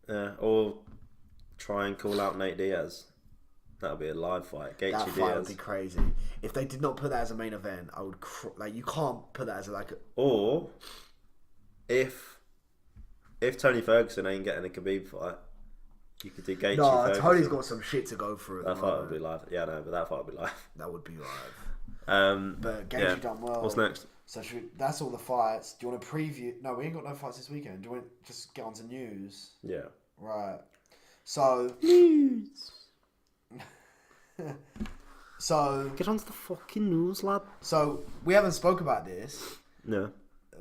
Yeah, or try and call out Nate Diaz. That would be a live fight. Gaethje that fight would be crazy. If they did not put that as a main event, I would you can't put that as Or if Tony Ferguson ain't getting a Khabib fight, you could do Gaethje. No, Tony's got some shit to go through. That fight would be live. Yeah, no, but that fight would be live. That would be live. But Gaethje done well. What's next? So that's all the fights. Do you want to preview? No, we ain't got no fights this weekend. Do you want to just get on to news? Yeah. Right. So news. So get on to the fucking news, lad. So we haven't spoke about this. No.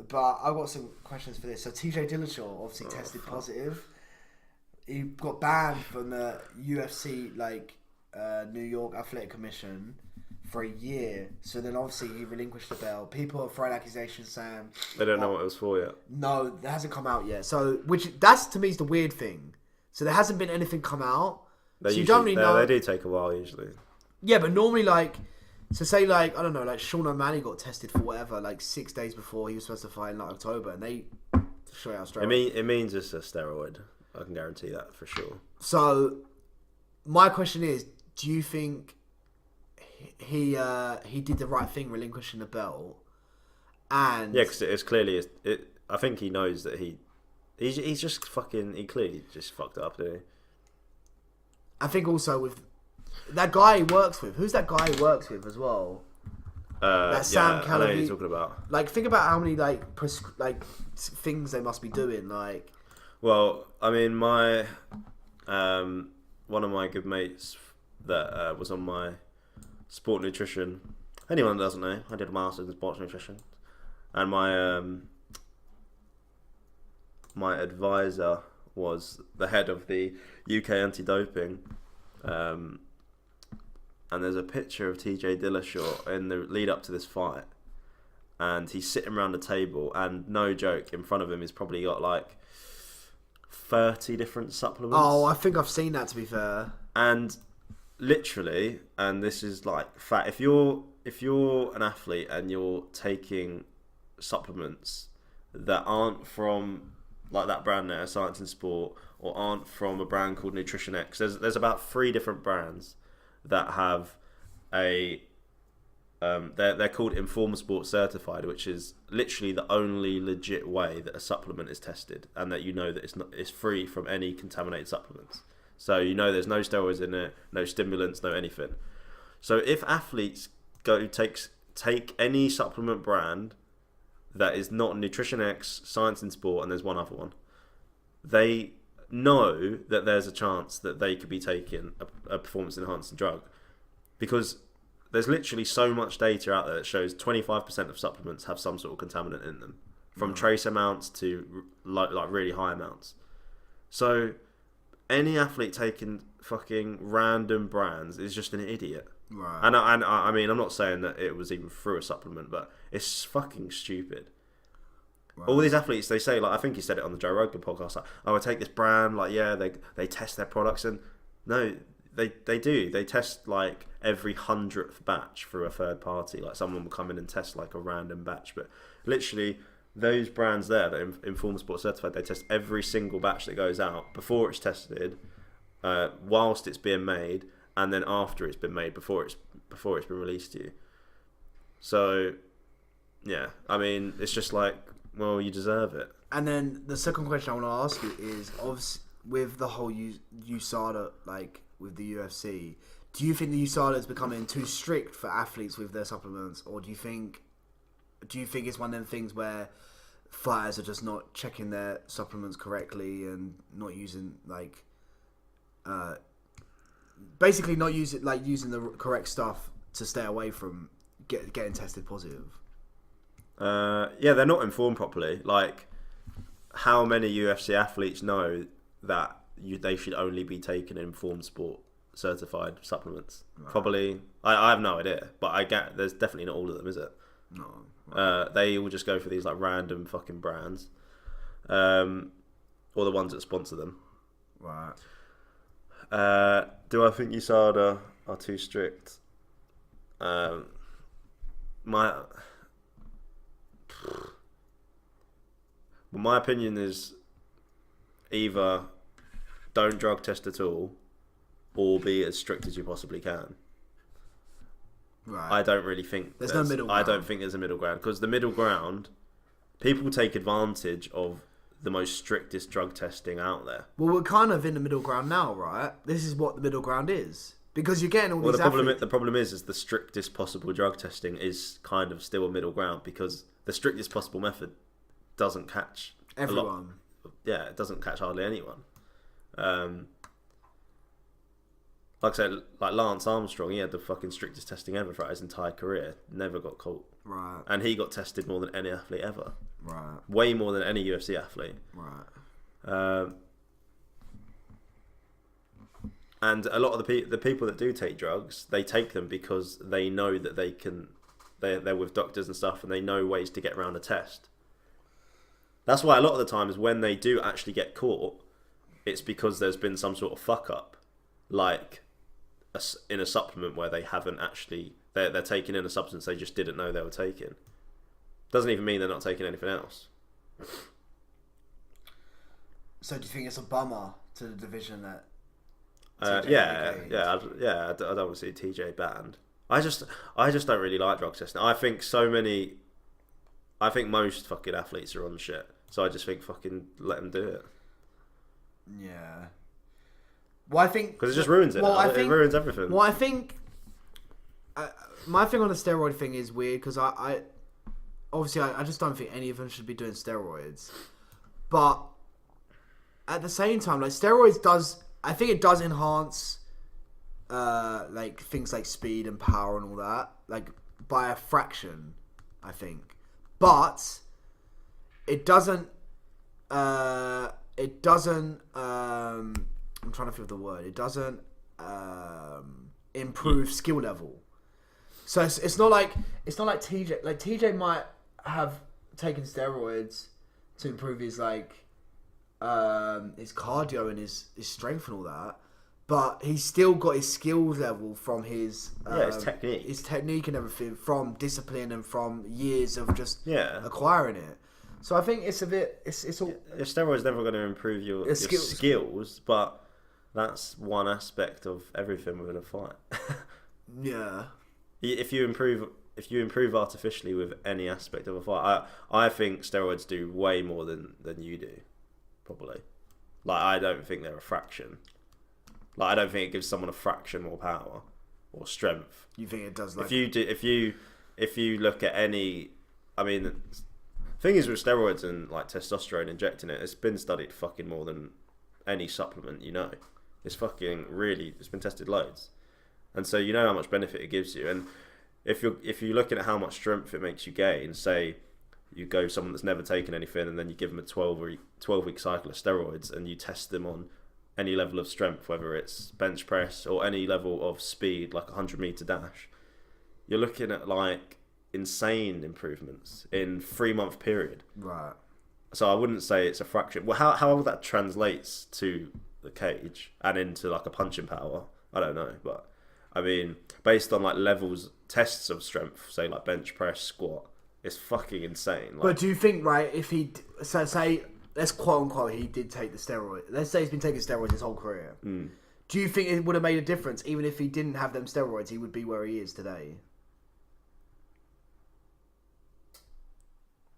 But I've got some questions for this. So TJ Dillashaw obviously tested positive. He got banned from the UFC New York Athletic Commission for a year. So then obviously he relinquished the belt. People are throwing accusations saying they don't know what it was for yet. No, that hasn't come out yet. So that's to me is the weird thing. So there hasn't been anything come out. You don't really know. They do take a while usually. Yeah, but normally So say like I don't know, like Sean O'Malley got tested for whatever, like 6 days before he was supposed to fight in like October, and they straight out steroid. It means it's a steroid. I can guarantee that for sure. So my question is, do you think he did the right thing relinquishing the belt? And yeah, because it's clearly I think he knows that he's just fucking. He clearly just fucked up, didn't he? I think also with that guy he works with. Who's that guy he works with as well? That Sam Calavi. I know who you're talking about. Like, think about how many like things they must be doing. Like, well, I mean, my one of my good mates that was on my sport nutrition. Anyone that doesn't know, I did a master's in sports nutrition, and my advisor was the head of the UK anti-doping, and there's a picture of TJ Dillashaw in the lead up to this fight, and he's sitting around the table, and no joke, in front of him he's probably got like 30 different supplements. Oh, I think I've seen that, to be fair. And literally, and this is like fact, if you're an athlete and you're taking supplements that aren't from like that brand there, Science and Sport, or aren't from a brand called Nutrition X, there's about 3 different brands that have a they're called Informed Sport Certified, which is literally the only legit way that a supplement is tested, and that you know that it's free from any contaminated supplements. So you know there's no steroids in it, no stimulants, no anything. So if athletes go take any supplement brand that is not Nutrition X, Science and Sport, and there's one other one, they know that there's a chance that they could be taking a performance enhancing drug, because there's literally so much data out there that shows 25% of supplements have some sort of contaminant in them, from trace amounts to like really high amounts. So any athlete taking fucking random brands is just an idiot. Right. And I mean, I'm not saying that it was even through a supplement, but it's fucking stupid. Right. All these athletes, they say, like, I think he said it on the Joe Rogan podcast, like, oh, I take this brand, like, yeah, they test their products, and no, they do. They test like every 100th batch through a third party. Like, someone will come in and test like a random batch, but literally those brands there that Informed Sport Certified, they test every single batch that goes out before it's tested, whilst it's being made, and then after it's been made, before it's been released to you. So yeah, I mean, it's just like, well, you deserve it. And then the second question I want to ask you is, obviously, with the whole USADA, like with the UFC, do you think the USADA is becoming too strict for athletes with their supplements, or do you think it's one of them things where fighters are just not checking their supplements correctly and not using basically not using the correct stuff to stay away from getting tested positive? Yeah, they're not informed properly. Like, how many UFC athletes know that they should only be taking Informed Sport Certified supplements? Right. Probably, I have no idea, but I get there's definitely not all of them, is it? No. Right. They all just go for these like random fucking brands, or the ones that sponsor them. Right. Do I think USADA are too strict? My opinion is either don't drug test at all, or be as strict as you possibly can. Right. I don't really think there's no middle ground. I don't think there's a middle ground, because the middle ground, people take advantage of the most strictest drug testing out there. Well, we're kind of in the middle ground now, right? This is what the middle ground is, because you're getting all these athletes. The problem is the strictest possible drug testing is kind of still a middle ground, because the strictest possible method doesn't catch everyone. Yeah, it doesn't catch hardly anyone. Like I said, like Lance Armstrong, he had the fucking strictest testing ever throughout his entire career. Never got caught. Right. And he got tested more than any athlete ever. Right. Way more than any UFC athlete. Right. And a lot of the people that do take drugs, they take them because they know that they're with doctors and stuff, and they know ways to get around a test. That's why a lot of the times when they do actually get caught, it's because there's been some sort of fuck up, like in a supplement where they haven't actually they're taking in a substance they just didn't know they were taking. Doesn't even mean they're not taking anything else. So do you think it's a bummer to the division that? I don't want to see TJ banned. I just don't really like drug testing. I think most fucking athletes are on shit. So I just think fucking let them do it. Yeah. Well, I think because it just ruins it. Well, it ruins everything. Well, I think my thing on the steroid thing is weird because I just don't think any of them should be doing steroids. But at the same time, like steroids I think it does enhance like things like speed and power and all that, like by a fraction, I think. But it doesn't. I'm trying to think of the word. It doesn't improve skill level. So it's not like TJ. Like TJ might have taken steroids to improve his his cardio and his strength and all that, but he's still got his skills level from his technique and everything, from discipline and from years of just acquiring it. So I think it's a bit it's all. Steroids never going to improve your skills, but that's one aspect of everything within a fight. Yeah. If you improve artificially with any aspect of a fight, I think steroids do way more than you do. Probably. Like, I don't think they're a fraction. Like, I don't think it gives someone a fraction more power or strength. You think it does? Like, if you look at any, I mean, the thing is with steroids and like testosterone injecting it, it's been studied fucking more than any supplement. It's been tested loads, and so you know how much benefit it gives you. And if you're looking at how much strength it makes you gain, say you go someone that's never taken anything and then you give them a 12-week cycle of steroids and you test them on any level of strength, whether it's bench press or any level of speed, like a 100-meter dash, you're looking at like insane improvements in 3-month period. Right. So I wouldn't say it's a fraction. Well, how that translates to the cage and into like a punching power, I don't know. But I mean, based on like tests of strength, say like bench press, squat, it's fucking insane. Like, but do you think, right, if say, let's quote unquote, he did take the steroid. Let's say he's been taking steroids his whole career. Mm. Do you think it would have made a difference, even if he didn't have them steroids, he would be where he is today?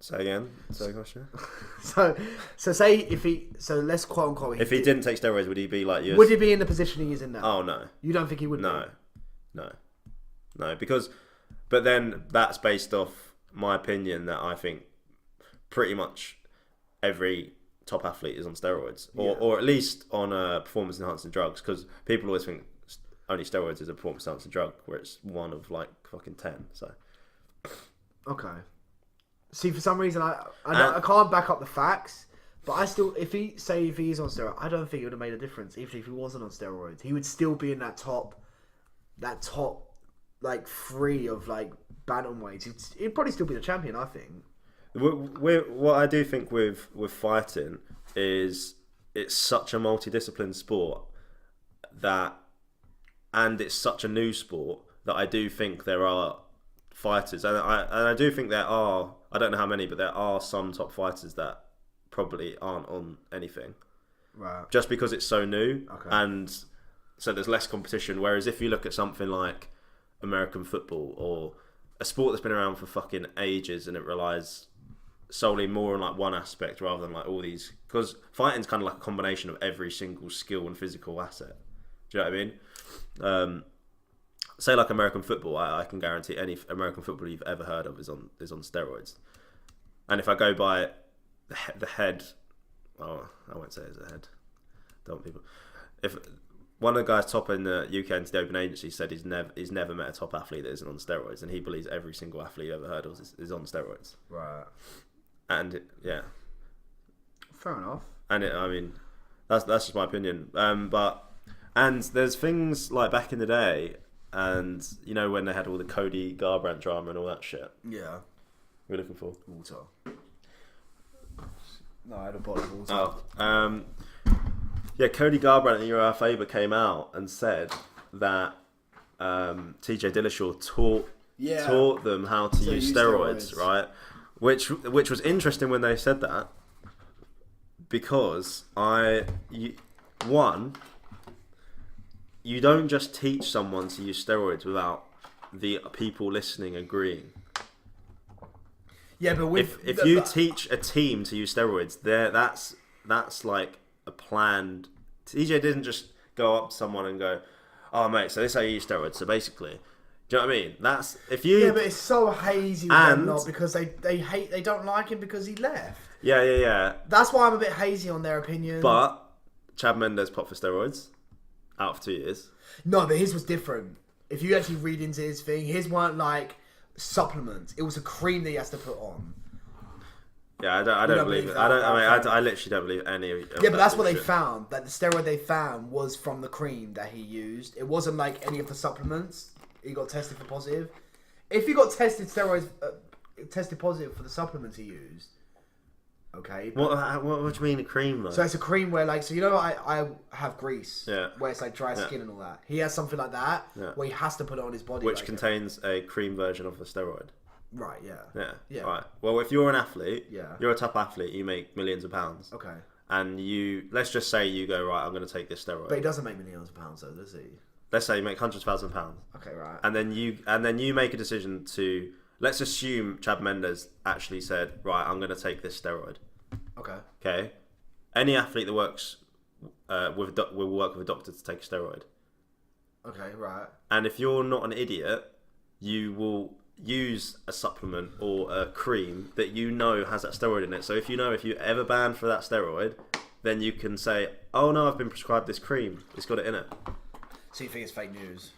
Say again. Say a question. so say let's quote unquote. If he didn't take steroids, would he be like you? Would he be in the position he is in now? Oh no. You don't think he would? No, because, but then that's based off my opinion that I think pretty much every top athlete is on steroids, or at least on performance enhancing drugs, because people always think only steroids is a performance enhancing drug, where it's one of like fucking 10. So okay. See, for some reason I can't back up the facts, but I still, if he is on steroids, I don't think it would have made a difference. Even if he wasn't on steroids, he would still be in that top like 3 of like bantamweights. He'd probably still be the champion, I think. What I do think with fighting is it's such a multidisciplined sport and it's such a new sport that I do think there are fighters, and I do think there are, I don't know how many, but there are some top fighters that probably aren't on anything. Right. Just because it's so new. Okay. And so there's less competition. Whereas if you look at something like American football, or a sport that's been around for fucking ages and it relies solely more on like one aspect rather than like all these, because fighting's kind of like a combination of every single skill and physical asset. Do you know what I mean? Say like American football, I can guarantee any American football you've ever heard of is on steroids. And if I go by the head, oh, I won't say it's a head. Don't want people. If one of the guys top in the UK Anti-Doping Agency said he's never met a top athlete that isn't on steroids, and he believes every single athlete you've ever heard of is on steroids. Right. And yeah, fair enough. And I mean, that's just my opinion. And there's things like back in the day, and you know when they had all the Cody Garbrandt drama and all that shit. Yeah. We're looking for water. No, I had a bottle of water. Yeah, Cody Garbrandt and Uriah Faber came out and said that TJ Dillashaw taught them how to use steroids, right? Which was interesting when they said that, because you don't just teach someone to use steroids without the people listening agreeing. Yeah, but if you teach a team to use steroids, that's like a planned. TJ didn't just go up to someone and go, "Oh mate, so this is how you use steroids." So basically, do you know what I mean? That's if you. Yeah, but it's so hazy with them lot because they don't like him because he left. Yeah. That's why I'm a bit hazy on their opinion. But Chad Mendes popped for steroids out for 2 years. No, but his was different. If you actually read into his thing, his weren't like supplements. It was a cream that he has to put on. Yeah, I don't believe it. I literally don't believe any of Yeah, but that's what they found. That the steroid they found was from the cream that he used. It wasn't like any of the supplements. He got tested for positive. If he got tested positive for the supplements he used, okay. What do you mean a cream though? So it's a cream where like, so you know I have grease. Yeah. Where it's like dry skin and all that. He has something like that where he has to put it on his body. Which contains a cream version of the steroid. Right, yeah. Right. Well, if you're an athlete, Yeah. you're a top athlete, you make millions of pounds. Okay. And let's just say you go, right, I'm going to take this steroid. But he doesn't make millions of pounds though, does he? Let's say you make £100,000. Okay, right. And then you make a decision to, let's assume Chad Mendes actually said, right, I'm going to take this steroid. Okay. Any athlete that works will work with a doctor to take a steroid. Okay, right. And if you're not an idiot, you will use a supplement or a cream that you know has that steroid in it. So if you ever banned for that steroid, then you can say, oh no, I've been prescribed this cream. It's got it in it. So you think it's fake news?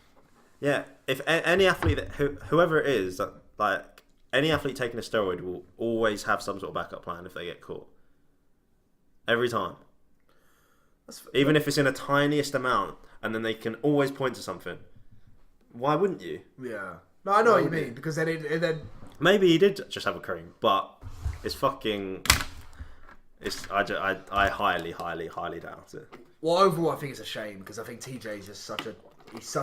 Yeah. If any athlete, whoever it is, like any athlete taking a steroid will always have some sort of backup plan if they get caught. Every time. Even if it's in a tiniest amount, and then they can always point to something. Why wouldn't you? Yeah. No, I know what you mean, because then maybe he did just have a cream, but it's fucking. I highly doubt it. Well, overall, I think it's a shame because I think TJ is just such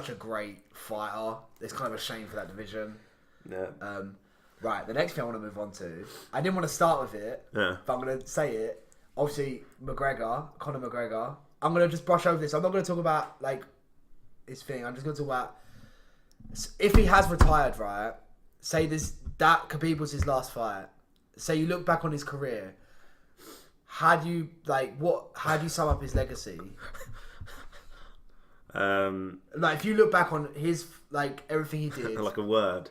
a great fighter. It's kind of a shame for that division. Yeah. Right. The next thing I want to move on to, I didn't want to start with it, yeah, but I'm going to say it. Obviously, Conor McGregor. I'm going to just brush over this. I'm not going to talk about like his thing. I'm just going to talk about if he has retired, right? Say that Khabib was his last fight. Say you look back on his career. How do you sum up his legacy? Like if you look back on his like everything he did, like a word,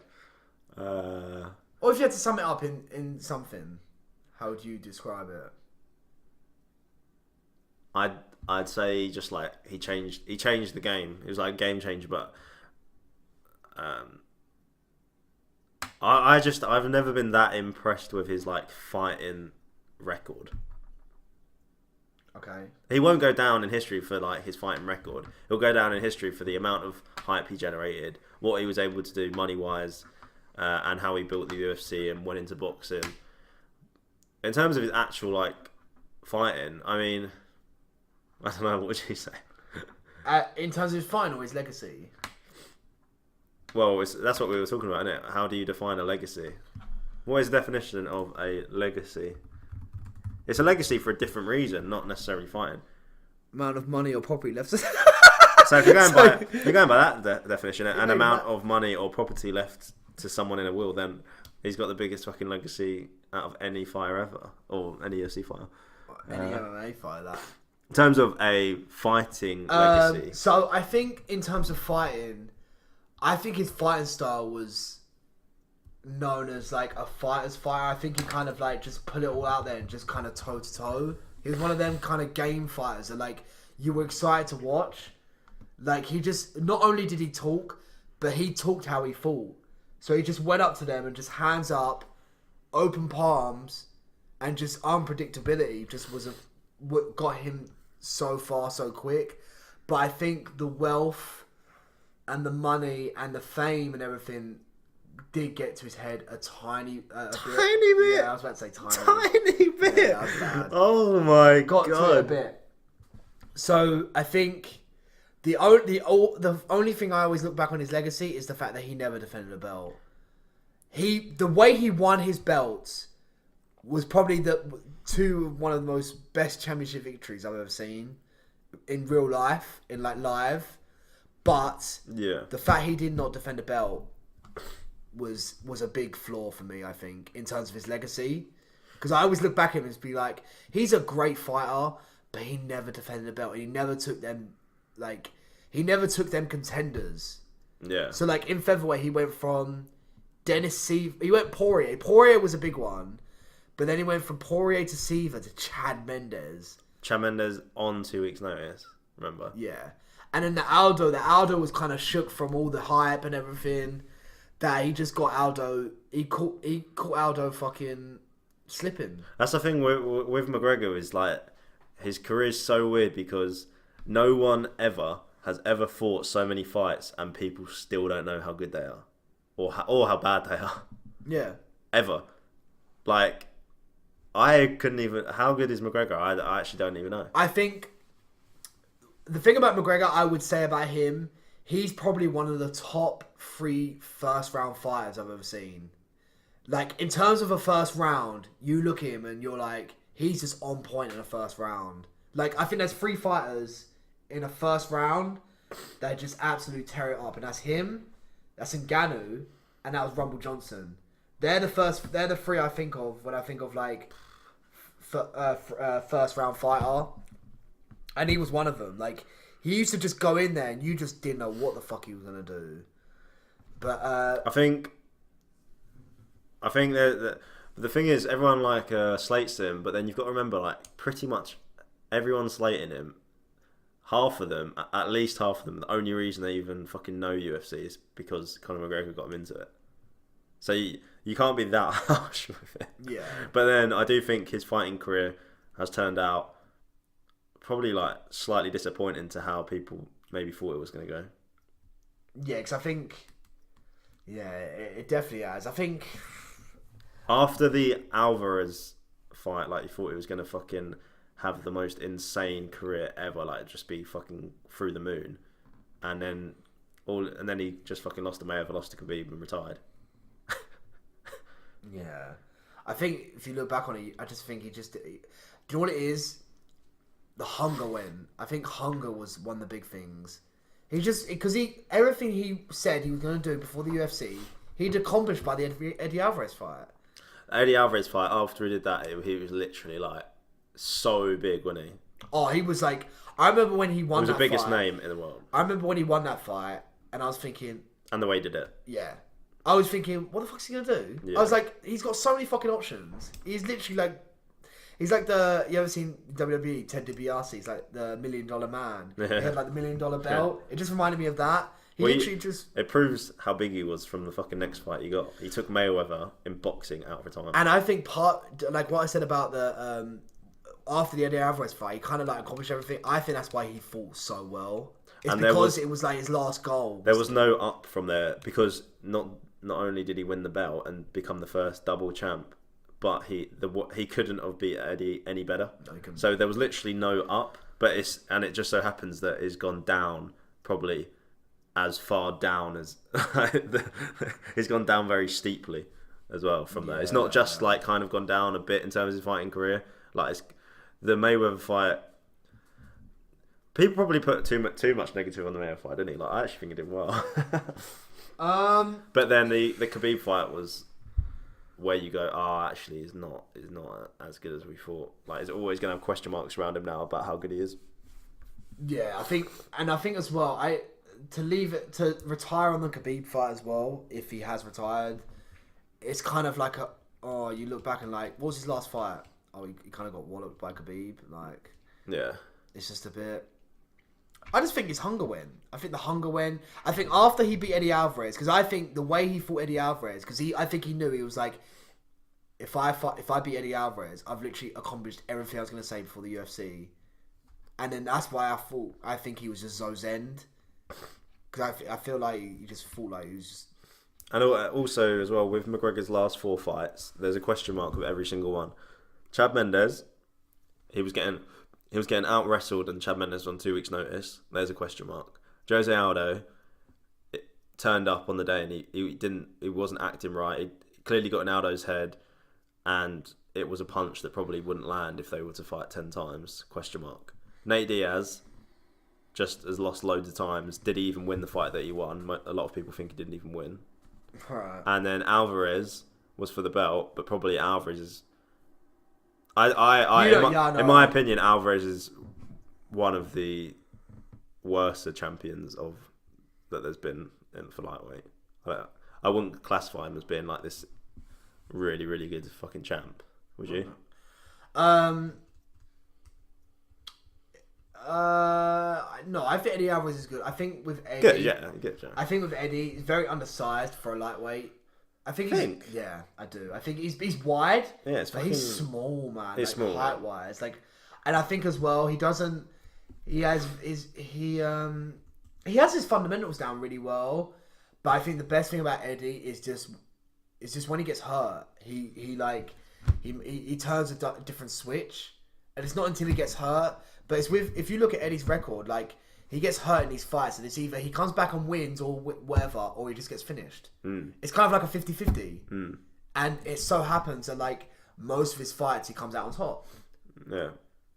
or if you had to sum it up in something, how would you describe it? I'd say just like he changed the game. It was like a game changer, but I've never been that impressed with his like fighting record. Okay. He won't go down in history for like his fighting record. He'll go down in history for the amount of hype he generated, what he was able to do money wise, and how he built the UFC and went into boxing. In terms of his actual like fighting, I mean, I don't know. What would you say? In terms of his fighting or his legacy? Well, that's what we were talking about, isn't it? How do you define a legacy? What is the definition of a legacy? It's a legacy for a different reason, not necessarily fighting. Amount of money or property left. So if you're going by that definition, an amount of money or property left to someone in a will, then he's got the biggest fucking legacy out of any fighter ever, or any UFC fighter. Any MMA fighter, that. In terms of a fighting legacy. So I think in terms of fighting, I think his fighting style was known as like a fighter's fighter. I think he kind of like just put it all out there and just kind of toe to toe. He was one of them kind of game fighters that like you were excited to watch. Like he just, not only did he talk, but he talked how he fought. So he just went up to them and just hands up, open palms, and just unpredictability just was what got him so far so quick. But I think the wealth and the money and the fame and everything did get to his head a tiny bit. Yeah, I was about to say tiny bit. Yeah, that was bad. Oh my got god. to it a bit. So I think The only thing I always look back on his legacy is the fact that he never defended a belt. The way he won his belts was probably one of the most best championship victories I've ever seen in real life, in like live. But the fact he did not defend a belt was a big flaw for me, I think, in terms of his legacy. Because I always look back at him and be like, he's a great fighter, but he never defended a belt. He never took them contenders. Yeah. So like in featherweight, he went from Dennis Siver. He went Poirier. Poirier was a big one, but then he went from Poirier to Siver to Chad Mendes. Chad Mendes on 2 weeks' notice. Remember? Yeah. And then the Aldo was kind of shook from all the hype and everything. That he just got Aldo. He caught Aldo fucking slipping. That's the thing with McGregor is like his career is so weird because no one has ever fought so many fights and people still don't know how good they are or how bad they are. Yeah. Ever. Like, I couldn't even... How good is McGregor? I actually don't even know. I think the thing about McGregor, I would say about him, he's probably one of the top 3 first-round fighters I've ever seen. Like, in terms of a first round, you look at him and you're like, he's just on point in a first round. Like, I think there's 3 fighters in a first round that just absolutely tear it up. And that's him, that's Ngannou, and that was Rumble Johnson. They're the 3 I think of when I think of, like, first round fighter. And he was one of them. Like, he used to just go in there and you just didn't know what the fuck he was going to do. But, I think that the thing is, everyone like slates him, but then you've got to remember, like, pretty much everyone slating him, at least half of them, the only reason they even fucking know UFC is because Conor McGregor got them into it. So you can't be that harsh with it. Yeah. But then I do think his fighting career has turned out probably like slightly disappointing to how people maybe thought it was going to go. Yeah, because I think... Yeah, it definitely has. I think... After the Alvarez fight, like, you thought he was going to fucking have the most insane career ever, like, just be fucking through the moon. And then he just fucking lost to Mayweather, lost to Khabib and retired. Yeah. I think if you look back on it, I just think do you know what it is? The hunger win. I think hunger was one of the big things. Because everything he said he was going to do before the UFC, he'd accomplished by the Eddie Alvarez fight. Eddie Alvarez fight, after he did that, he was literally like so big, wasn't he? Oh, he was like... I remember when he won that fight. He was the biggest name in the world. I remember when he won that fight, and I was thinking... And the way he did it. Yeah. I was thinking, what the fuck's he going to do? Yeah. I was like, he's got so many fucking options. He's literally like... He's like you ever seen WWE, Ted DiBiase? He's like the $1 Million Man. He had like the $1 Million belt. It just reminded me of that. It proves how big he was from the fucking next fight he got. He took Mayweather in boxing out of retirement. And I think like what I said about the after the Eddie Alvarez fight, he kind of like accomplished everything. I think that's why he fought so well. It's because it was like his last goal. There was no up from there because not only did he win the belt and become the first double champ, but he couldn't have beat Eddie any better. No, he couldn't. So there was literally no up. But it just so happens that it's gone down probably as far down as it's gone down very steeply as well from there. It's not just like kind of gone down a bit in terms of his fighting career. Like the Mayweather fight, people probably put too much negative on the Mayweather fight, didn't he? Like, I actually think he did well. But then the Khabib fight was where you go, actually he's not as good as we thought. Like, he's always going to have question marks around him now about how good he is. Yeah, I think as well, to retire on the Khabib fight as well, if he has retired, it's kind of like you look back and like, what was his last fight? Oh, he kind of got walloped by Khabib. Like, yeah, it's just a bit. I just think his hunger win. I think the hunger win. I think after he beat Eddie Alvarez, because I think the way he fought Eddie Alvarez, because I think he knew, he was like, if I beat Eddie Alvarez, I've literally accomplished everything I was going to say before the UFC. And then that's why I think he was just Zoe's end. Because I feel like he just felt like he was just... And also, as well, with McGregor's last 4 fights, there's a question mark with every single one. Chad Mendes, he was getting he was getting out wrestled and Chad Mendes on 2 weeks' notice. There's a question mark. Jose Aldo turned up on the day and he wasn't acting right. He clearly got in Aldo's head, and it was a punch that probably wouldn't land if they were to fight 10 times. Question mark. Nate Diaz just has lost loads of times. Did he even win the fight that he won? A lot of people think he didn't even win. Right. And then Alvarez was for the belt, but probably Alvarez is. In my opinion, Alvarez is one of the worst champions that there's been for lightweight. I wouldn't classify him as being like this really, really good fucking champ. Would you? No, I think Eddie Alvarez is good. I think with Eddie, good. I think with Eddie, he's very undersized for a lightweight. I do. I think he's wide. Yeah, but he's small, man. He's small, height wise. And I think as well, he doesn't. He has his fundamentals down really well. But I think the best thing about Eddie is just when he gets hurt, he turns a different switch, and it's not until he gets hurt. But if you look at Eddie's record, like, he gets hurt in these fights, and it's either he comes back and wins or whatever, or he just gets finished. It's kind of like a 50-50. And it so happens that, like, most of his fights, he comes out on top. Yeah.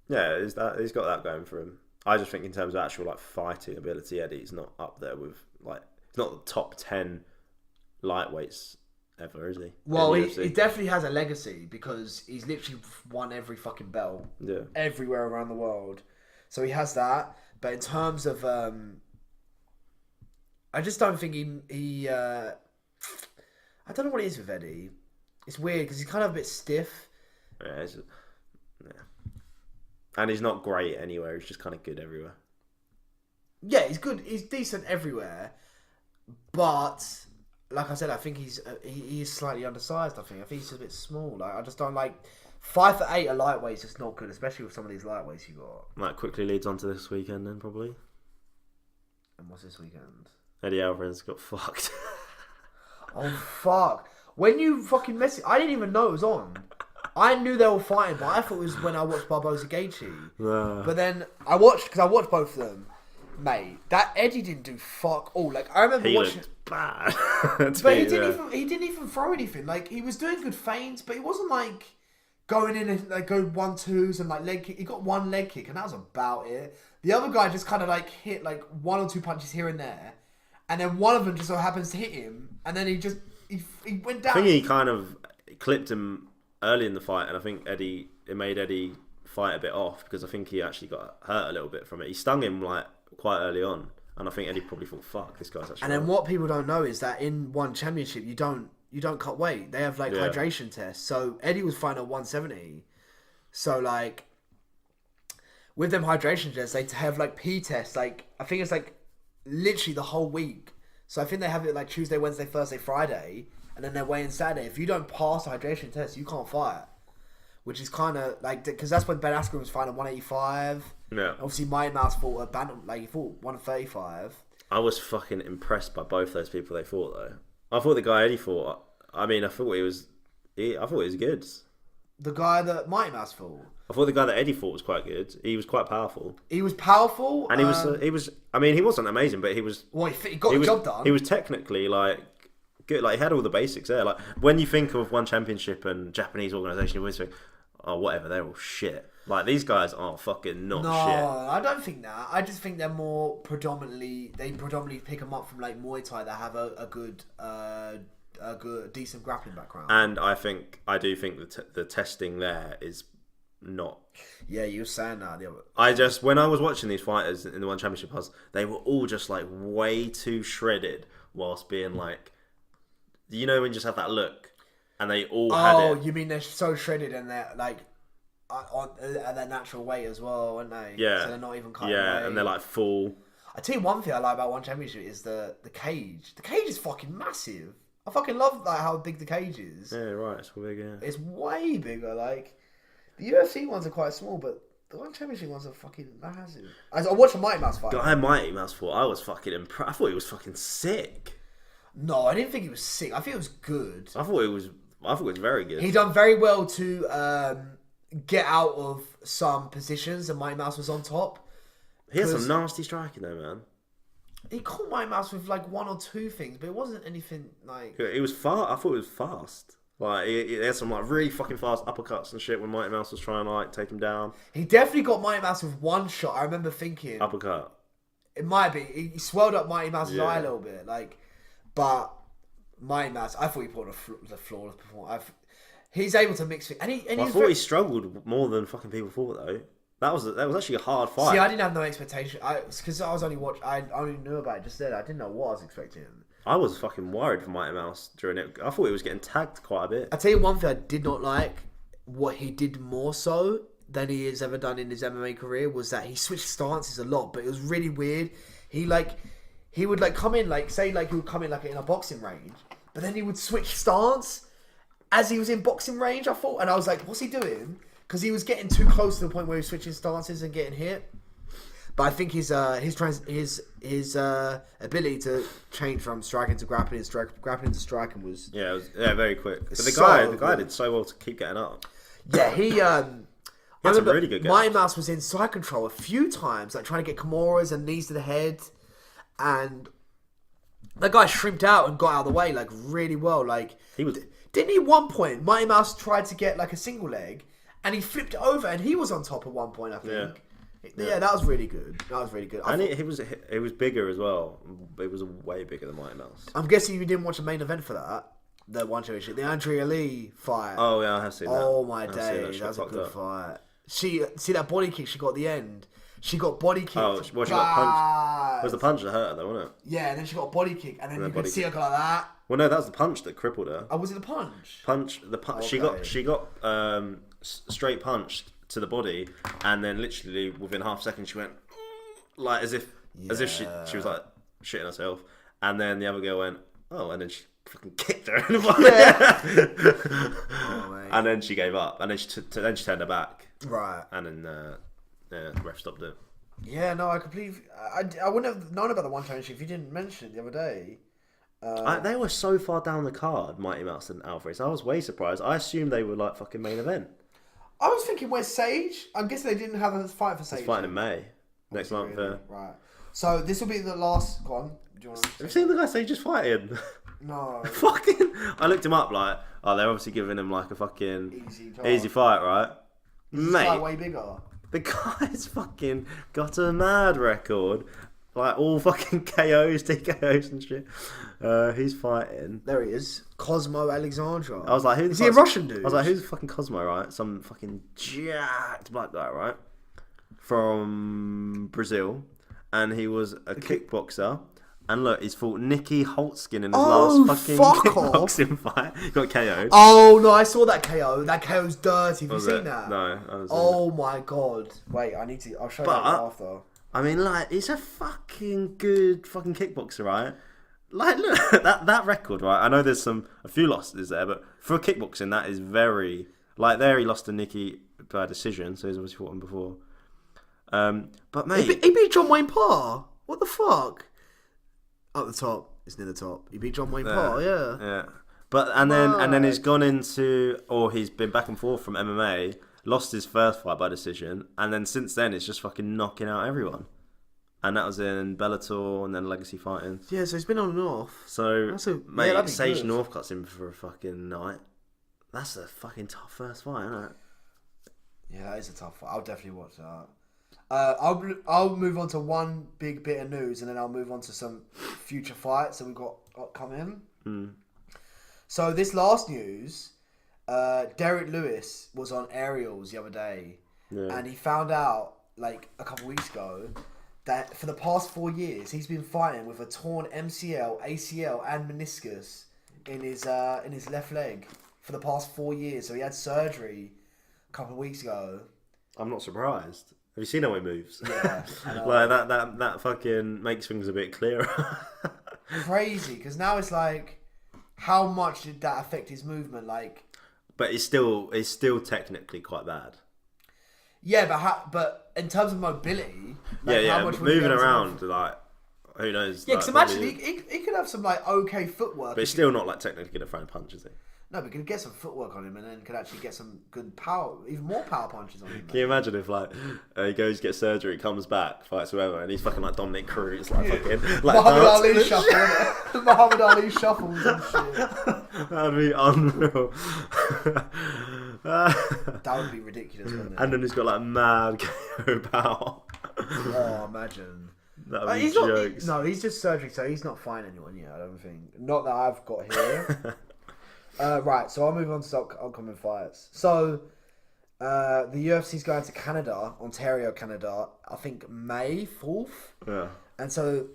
Yeah, he's got that going for him. I just think in terms of actual, like, fighting ability, Eddie's not up there with, like, he's not the top 10 lightweights ever, is he? Well, he definitely has a legacy because he's literally won every fucking belt. Yeah. Everywhere around the world. So he has that. But in terms of, I just don't think he I don't know what it is with Eddie. It's weird because he's kind of a bit stiff. Yeah, and he's not great anywhere. He's just kind of good everywhere. Yeah, he's good. He's decent everywhere. But, like I said, I think he is slightly undersized, I think he's a bit small. Like, I just don't like... 5'8" a lightweight is just not good, especially with some of these lightweights you got. That quickly leads on to this weekend then, probably. And what's this weekend? Eddie Alvarez got fucked. Oh, fuck. When you fucking message... I didn't even know it was on. I knew they were fighting, but I thought it was when I watched Barboza Gaethje. But then I watched both of them. Mate, that Eddie didn't do fuck all. Like, I remember watching... Looked bad. But he didn't even throw anything. Like, he was doing good feints, but he wasn't like... going in and like go 1-2s and like leg kick. He got one leg kick and that was about it. The other guy just kind of like hit like 1 or 2 punches here and there, and then one of them just so happens to hit him, and then he went down. I think he kind of clipped him early in the fight, and I think it made Eddie fight a bit off because I think he actually got hurt a little bit from it. He stung him like quite early on, and I think Eddie probably thought, "Fuck, this guy's actually." And then what people don't know is that in one championship, you don't cut weight. They have like hydration tests. So Eddie was fighting at 170. So like with them hydration tests, they have like P tests. Like I think it's like literally the whole week. So I think they have it like Tuesday, Wednesday, Thursday, Friday, and then they're weighing Saturday. If you don't pass the hydration test, you can't fight. Which is kind of like, because that's when Ben Askren was fighting at 185. Yeah. Obviously, Mighty Mouse fought at bantam, like he fought 135. I was fucking impressed by both those people they fought though. I thought the guy Eddie fought. I thought he was good. The guy that Mighty Mouse fought. I thought the guy that Eddie fought was quite good. He was quite powerful. He was powerful, and he was. I mean, he wasn't amazing, but he was. Well, he got the job done. He was technically like good. Like he had all the basics there. Like when you think of one championship and Japanese organisation, you always think, oh, whatever, they're all shit. Like these guys are fucking not shit. No, I don't think that. I just think they're more predominantly pick them up from like Muay Thai that have a good decent grappling background. And I do think the testing there is not. Yeah, you were saying that. When I was watching these fighters in the one championship, they were all just like way too shredded, whilst being like, when you just have that look, and they all had it. Oh, you mean they're so shredded and they're like at their natural weight as well, aren't they? Yeah. So they're not even cutting weight. weight. And they're like full. I tell you one thing I like about one championship is the cage. The cage is fucking massive. I fucking love like how big the cage is. Yeah, right. It's big. Yeah. It's way bigger. Like the UFC ones are quite small, but the one championship ones are fucking massive. I watched a Mighty Mouse fight. Guy Mighty Mouse fought. I was fucking impressed. I thought he was fucking sick. No, I didn't think he was sick. I think it was good. I thought it was very good. He done very well to get out of some positions and Mighty Mouse was on top. He had some nasty striking though, man. He caught Mighty Mouse with like one or two things, but it wasn't anything like... It was fast. I thought it was fast. Like, he had some like really fucking fast uppercuts and shit when Mighty Mouse was trying to like take him down. He definitely got Mighty Mouse with one shot. I remember thinking... Uppercut. It might be. He swelled up Mighty Mouse's eye a little bit. Like, but Mighty Mouse, I thought he put the flawless performance. He's able to mix it. And I thought he struggled more than fucking people thought though. That was actually a hard fight. See, I didn't have no expectation. Because I only knew about it just then. I didn't know what I was expecting. I was fucking worried for Mighty Mouse during it. I thought he was getting tagged quite a bit. I tell you one thing I did not like. What he did more so than he has ever done in his MMA career was that he switched stances a lot, but it was really weird. He would like come in like say like he would come in like in a boxing range, but then he would switch stance as he was in boxing range. I thought, and I was like, what's he doing? Because he was getting too close to the point where he was switching stances and getting hit. But I think his ability to change from striking to grappling and grappling to striking was very quick. But the guy did so well to keep getting up. Yeah, he That's a really good game. Mighty Mouse was in side control a few times, like trying to get Kimuras and knees to the head, and that guy shrimped out and got out of the way like really well. Like he was. Didn't he? At one point, Mighty Mouse tried to get like a single leg, and he flipped it over, and he was on top at one point. I think. Yeah, that was really good. And he was bigger as well. It was way bigger than Mighty Mouse. I'm guessing you didn't watch the main event for that. The one championship, the Andrea Lee fight. Oh yeah, I have seen that. Oh my days, that was a good fight. See that body kick she got at the end. She got body kicked. Oh, well, she got punched. It was the punch that hurt her, though, wasn't it? Yeah, and then she got a body kick, and then you could see her go like that. Well, no, that was the punch that crippled her. Oh, was it the punch? Okay. She got straight punched to the body, and then literally within half a second she went like as if she was like shitting herself, and then the other girl went and then she fucking kicked her in the body. And then she gave up, and then she turned her back. Right. And then the ref stopped it. Yeah, no, I completely. I wouldn't have known about the one championship if you didn't mention it the other day. They were so far down the card, Mighty Mouse and Alvarez. I was way surprised. I assumed they were like fucking main event. I was thinking, where's Sage? I'm guessing they didn't have a fight for Sage. He's fighting in May next month. Really? Right. So this will be the last. Go on. Do you want to? Have you seen the guy Sage is fighting? No. Fucking. I looked him up like, they're obviously giving him like a fucking easy fight, right? Mate, way bigger. The guy's fucking got a mad record. Like all fucking KOs, TKOs and shit. He's fighting. There he is. Cosmo Alexandra. I was like, is he a Russian dude? I was like, who's fucking Cosmo, right? Some fucking jacked black guy, right? From Brazil. And he was a kickboxer. And look, he's fought Nicky Holtzkin in his last fucking kickboxing fight. He got KO'd. Oh, no, I saw that KO. That KO's dirty. Have you seen that? No. Oh, my God. Wait, I'll show you that after. I mean, like, he's a fucking good fucking kickboxer, right? Like, look, that record, right? I know there's a few losses there, but for kickboxing, that is very... Like, there he lost to Nicky by decision, so he's obviously fought him before. But, mate... He beat John Wayne Parr. What the fuck? Up the top. It's near the top. He beat John Wayne Parr, yeah. Yeah. But, and then he's gone into... Or he's been back and forth from MMA... Lost his first fight by decision, and then since then it's just fucking knocking out everyone. And that was in Bellator and then Legacy Fighting. Yeah, so he's been on and off. So, mate, Sage Northcutt's in for a fucking night. That's a fucking tough first fight, isn't it? Yeah, that is a tough fight. I'll definitely watch that. I'll move on to one big bit of news, and then I'll move on to some future fights that we've got coming. So this last news... Derek Lewis was on Aerials the other day, and he found out like a couple weeks ago that for the past 4 years he's been fighting with a torn MCL, ACL, and meniscus in his left leg for the past 4 years. So he had surgery a couple of weeks ago. I'm not surprised. Have you seen how he moves? Yeah, like that fucking makes things a bit clearer. Crazy, because now it's like, how much did that affect his movement? Like. But it's still technically quite bad. Yeah, but in terms of mobility, like how much moving around, like who knows? Yeah, because imagine he could have some like okay footwork. But he's still not like technically gonna throw a punch, is he? No, but could get some footwork on him and then could actually get some good power, even more power punches on him. Can you imagine if like he goes to get surgery, comes back, fights whoever, and he's fucking like Dominic Cruz, like fucking like Muhammad Ali shuffle, Muhammad Ali shuffles and shit. That'd be unreal. That would be ridiculous, wouldn't it? And then he's got like mad KO power. Oh, imagine. That would be jokes. No, he's just surgery, so he's not fighting anyone yet. I don't think. Not that I've got here. Right, so I'll move on to some upcoming fights. So, the UFC's going to Canada, Ontario, Canada, I think May 4th. Yeah. And so,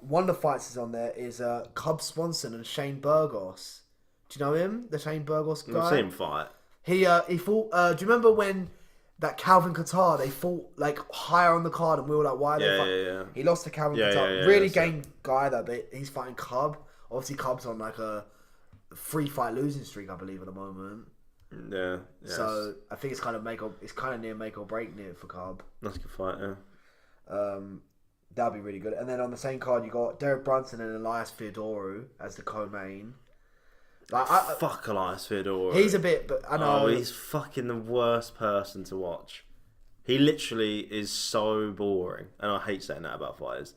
one of the fights is on there is Cub Swanson and Shane Burgos. Do you know him? The Shane Burgos guy? I've seen him fight. He fought, do you remember when that Calvin Qatar, they fought like higher on the card and we were like, why are they fighting? Yeah. He lost to Calvin Qatar. Really game guy though, but he's fighting Cub. Obviously Cub's on like a 3-fight losing streak, I believe, at the moment. Yeah. So I think it's kind of near make or break near for Cub. That's a good fight, yeah. That'll be really good. And then on the same card you got Derek Brunson and Elias Theodorou as the co-main. Like, Fuck Elias Theodorou. He's a bit, but I know he's fucking the worst person to watch. He literally is so boring, and I hate saying that about fighters.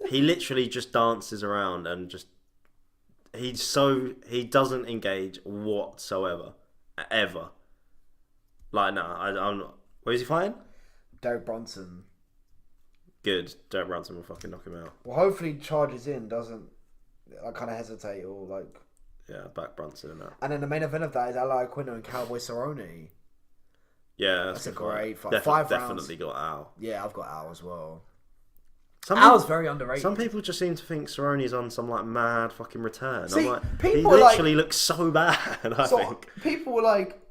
He literally just dances around and just he doesn't engage whatsoever, ever. Like I'm not. Where is he fighting? Derek Brunson. Good. Derek Brunson will fucking knock him out. Well, hopefully charges in doesn't. I kind of hesitate or like. Yeah, back Brunson and that. And then the main event of that is Ali Aquino and Cowboy Cerrone. Yeah, that's a great fight. Definitely got Al. Yeah, I've got Al as well. Al's very underrated. Some people just seem to think Cerrone's on some like mad fucking return. See, I'm like, people he literally looks so bad. I think people were like,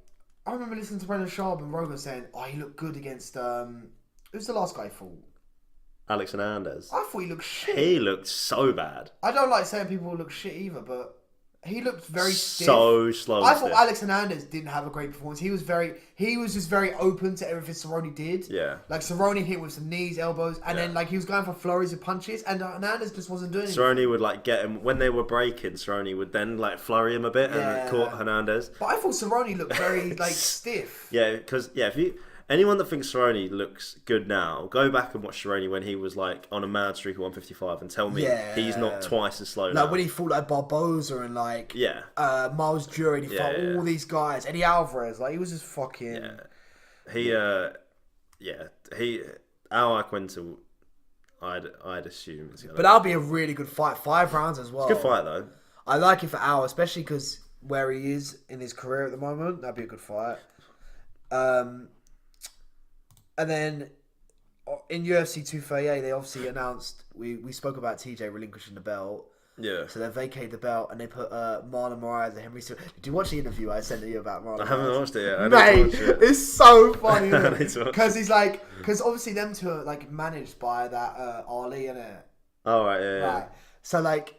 I remember listening to Brendan Schaub and Rogan saying, "Oh, he looked good against who's the last guy he fought? Alex Hernandez. I thought he looked shit. He looked so bad. I don't like saying people look shit either, but he looked very stiff. So slow. I thought Alex Hernandez didn't have a great performance. He was just very open to everything Cerrone did. Yeah. Like Cerrone hit with some knees, elbows, and then like he was going for flurries of punches, and Hernandez just wasn't doing it. Cerrone would like get him when they were breaking. Cerrone would then like flurry him a bit and caught Hernandez. But I thought Cerrone looked very like stiff. Yeah, because if anyone that thinks Cerrone looks good now, go back and watch Cerrone when he was like on a mad streak of 155 and tell me he's not twice as slow now. Like when he fought like Barboza and like Miles Jury, and he fought all these guys, Eddie Alvarez, like he was just fucking. Yeah. Al Aquinto, I'd assume. But that'll be a really good fight. 5 rounds as well. It's a good fight though. I like it for Al, especially because where he is in his career at the moment. That'd be a good fight. And then in UFC 238, they obviously announced, we spoke about TJ relinquishing the belt. Yeah. So they vacated the belt and they put Marlon Moraes and Henry Cejudo. Did you watch the interview I sent you about Marlon Moraes? I haven't watched it yet. Mate, it's so funny. Because obviously them two are like managed by that Ali, innit? Oh, right, yeah. Right.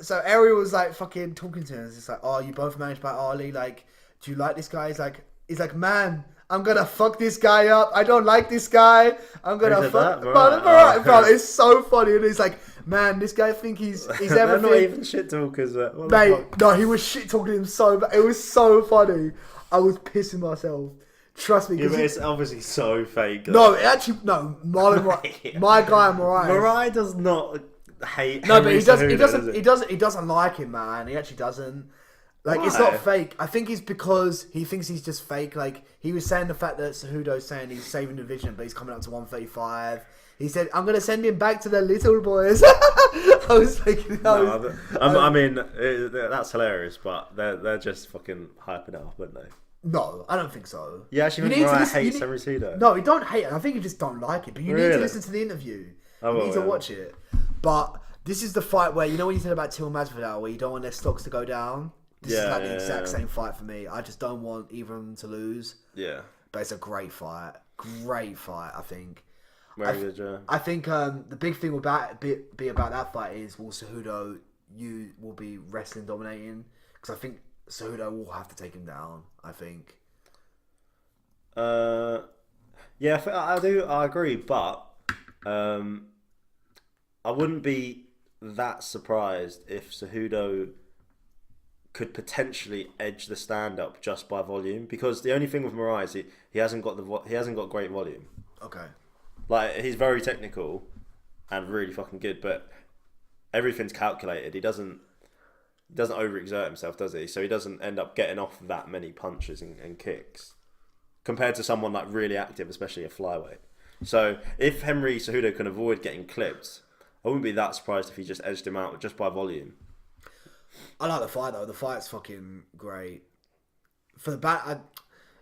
So Ariel was like fucking talking to him. It's just like, oh, you both managed by Ali. Like, do you like this guy? He's like, man, I'm gonna fuck this guy up. I don't like this guy. I'm gonna fuck. Bro, it's so funny. And he's like, man, this guy think he's everything. They're not even shit talkers. Mate, no, he was shit talking him so bad. It was so funny. I was pissing myself. Trust me. Yeah, but it's obviously so fake. No, Marlon Moraes, my guy Moraes. Moraes does not hate. No, but he doesn't like him, man. He actually doesn't. Like, it's not fake. I think it's because he thinks he's just fake. Like, he was saying the fact that Cejudo's saying he's saving the division, but he's coming up to 135. He said, I'm going to send him back to the little boys. I was like... I mean, that's hilarious, but they're just fucking hyping it up, aren't they? No, I don't think so. Yeah, actually, Moraes hates Henry Cejudo. No, he don't hate it. I think you just don't like it. But you need to listen to the interview. You need to watch it. But this is the fight where, you know when you said about Till Masvidal, where you don't want their stocks to go down? This is like the exact same fight for me. I just don't want either of them to lose. Yeah. But it's a great fight. Great fight, I think. Very good, yeah. I think the big thing will be about that fight is, will Cejudo, you will be wrestling dominating? Because I think Cejudo will have to take him down, I think. Yeah, I agree, but I wouldn't be that surprised if Cejudo could potentially edge the stand-up just by volume, because the only thing with Moraes, he hasn't got great volume. Okay. Like, he's very technical and really fucking good, but everything's calculated. He doesn't overexert himself, does he? So he doesn't end up getting off that many punches and kicks compared to someone like really active, especially a flyweight. So if Henry Cejudo can avoid getting clipped, I wouldn't be that surprised if he just edged him out just by volume. I like the fight though. The fight's fucking great. For the bat,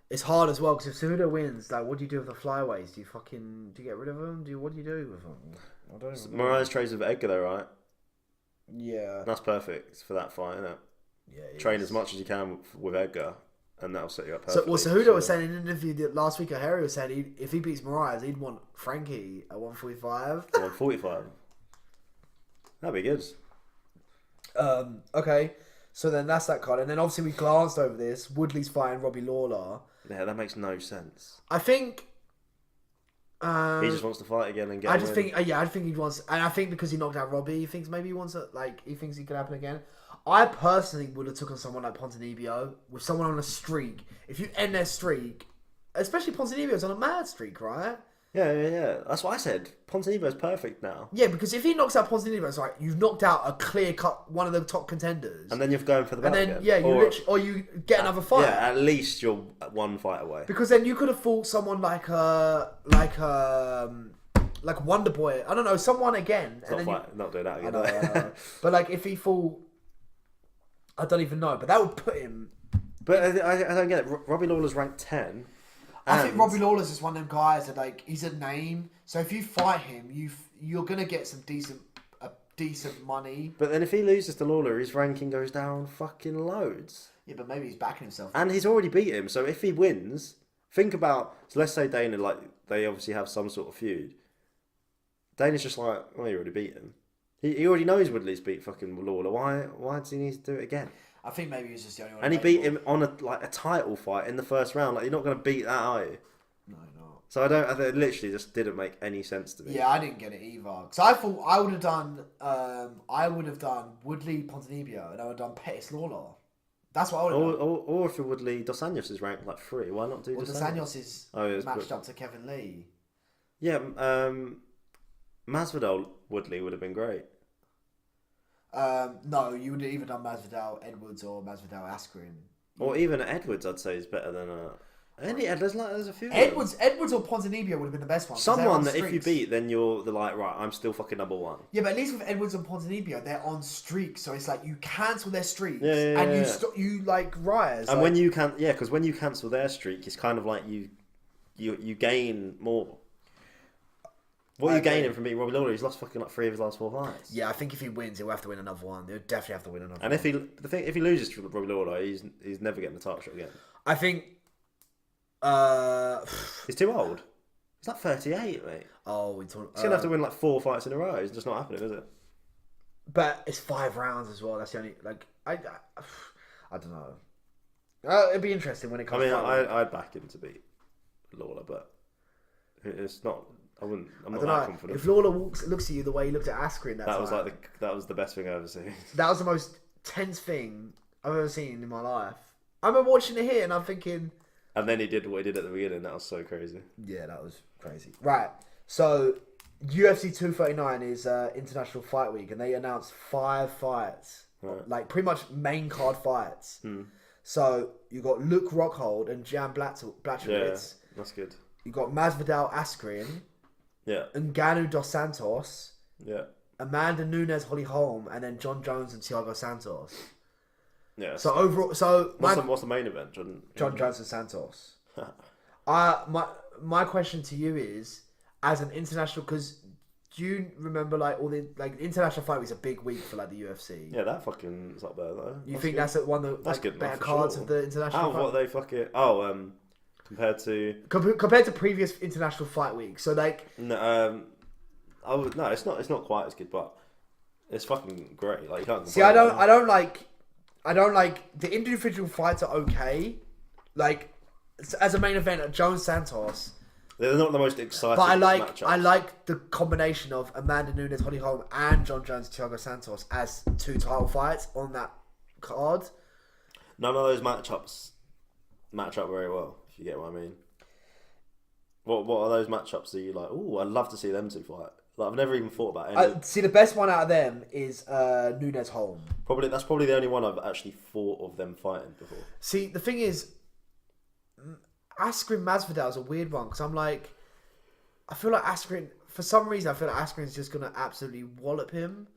it's hard as well because if Cejudo wins, like, what do you do with the flyweights? Do you get rid of them? What do you do with them? I don't know. Moraes trades with Edgar though, right? Yeah. That's perfect for that fight, isn't it? Yeah. Train as much as you can with Edgar, and that'll set you up perfectly. So Cejudo was saying in an interview last week, Harry was saying if he beats Moraes, he'd want Frankie at 145. 145. That'd be good. Okay, so then that's that card, and then obviously we glanced over this. Woodley's fighting Robbie Lawler. Yeah, that makes no sense. I think he just wants to fight again and get. I think he wants, and I think because he knocked out Robbie, he thinks maybe he wants it. Like, he thinks it could happen again. I personally would have taken someone like Ponzinibbio with someone on a streak. If you end their streak, especially Ponzinibbio's on a mad streak, right? Yeah. That's what I said. Ponzinibbio's perfect now. Yeah, because if he knocks out Ponzinibbio, it's like you've knocked out a clear cut one of the top contenders, and then you're going for the belt again. You get another fight. Yeah, at least you're one fight away. Because then you could have fought someone like Wonder Boy. I don't know, someone again. Not doing that again. But like if he fought, I don't even know. But that would put him. But I don't get it. Robbie Lawler's ranked 10. I think Robbie Lawler's is one of them guys that, like, he's a name. So if you fight him, you're gonna get some decent money. But then if he loses to Lawler, his ranking goes down fucking loads. Yeah, but maybe he's backing himself. And he's already beat him. So if he wins, think about. So let's say Dana, like, they obviously have some sort of feud. Dana's just like, well, you already beat him. He already knows Woodley's beat fucking Lawler. Why does he need to do it again? I think maybe he's just the only one. And he beat him on a title fight in the first round. Like, you're not going to beat that, are you? No, not. So I think it literally just didn't make any sense to me. Yeah, I didn't get it either. Because I thought I would have done. Woodley Ponzinibbio, and I would have done Pettis Lawler. That's what I would have done. Or if Woodley Dos Anjos is ranked like 3, why not do Dos Anjos is matched up to Kevin Lee. Yeah, Masvidal Woodley would have been great. No, you would have either done Masvidal Edwards or Masvidal Askren. Or even Edwards, I'd say, is better than there's a few. Edwards or Ponzinibbio would have been the best one. Someone that if you beat, then you're like, right, I'm still fucking number one. Yeah, but at least with Edwards and Ponzinibbio, they're on streaks, so it's like you cancel their streaks and you like rise. And when you because when you cancel their streak, it's kind of like you gain more. What are you gaining from beating Robbie Lawler? He's lost fucking like 3 of his last 4 fights. Yeah, I think if he wins, he'll have to win another one. He'll definitely have to win another one. And if he loses to Robbie Lawler, he's never getting the title shot again. I think he's too old. He's like 38, mate. Oh, he's gonna have to win like 4 fights in a row. It's just not happening, is it? But it's 5 rounds as well. That's the only I don't know. It'd be interesting when it comes. I'd back him to beat Lawler, but it's not. I'm not that confident. If Lawler looks at you the way he looked at Askren, that was the best thing I've ever seen. That was the most tense thing I've ever seen in my life. I remember watching it here and I'm thinking. And then he did what he did at the beginning. That was so crazy. Yeah, that was crazy. Right, so UFC 239 is International Fight Week, and they announced 5 fights, like pretty much main card fights. So you got Luke Rockhold and Jan Blachowicz. Yeah, that's good. You got Masvidal Askren. Yeah. Ngannou Dos Santos. Yeah. Amanda Nunes Holly Holm, and then John Jones and Thiago Santos. Yeah. So overall, what's the main event? John Jones and Santos. My question to you is, as an international, because do you remember like all the international fight was a big week for like the UFC? Yeah, that fucking is up there though. You think that's one of the better cards of the international? What they fucking compared to previous international fight weeks. So like no, it's not quite as good, but it's fucking great. Like you can't see, I don't like the individual fights are okay. Like as a main event, Jones Santos. They're not the most exciting. But matchups. I like the combination of Amanda Nunes Holly Holm and John Jones Thiago Santos as 2 title fights on that card. none of those matchups match up very well. If you get what I mean. What are those matchups that you like? Oh, I'd love to see them two fight. Like, I've never even thought about any. See, the best one out of them is Nunes Holm. That's probably the only one I've actually thought of them fighting before. See, the thing is, Askren Masvidal is a weird one because I'm like, I feel like Askren, for some reason, I feel like Askren's just gonna absolutely wallop him.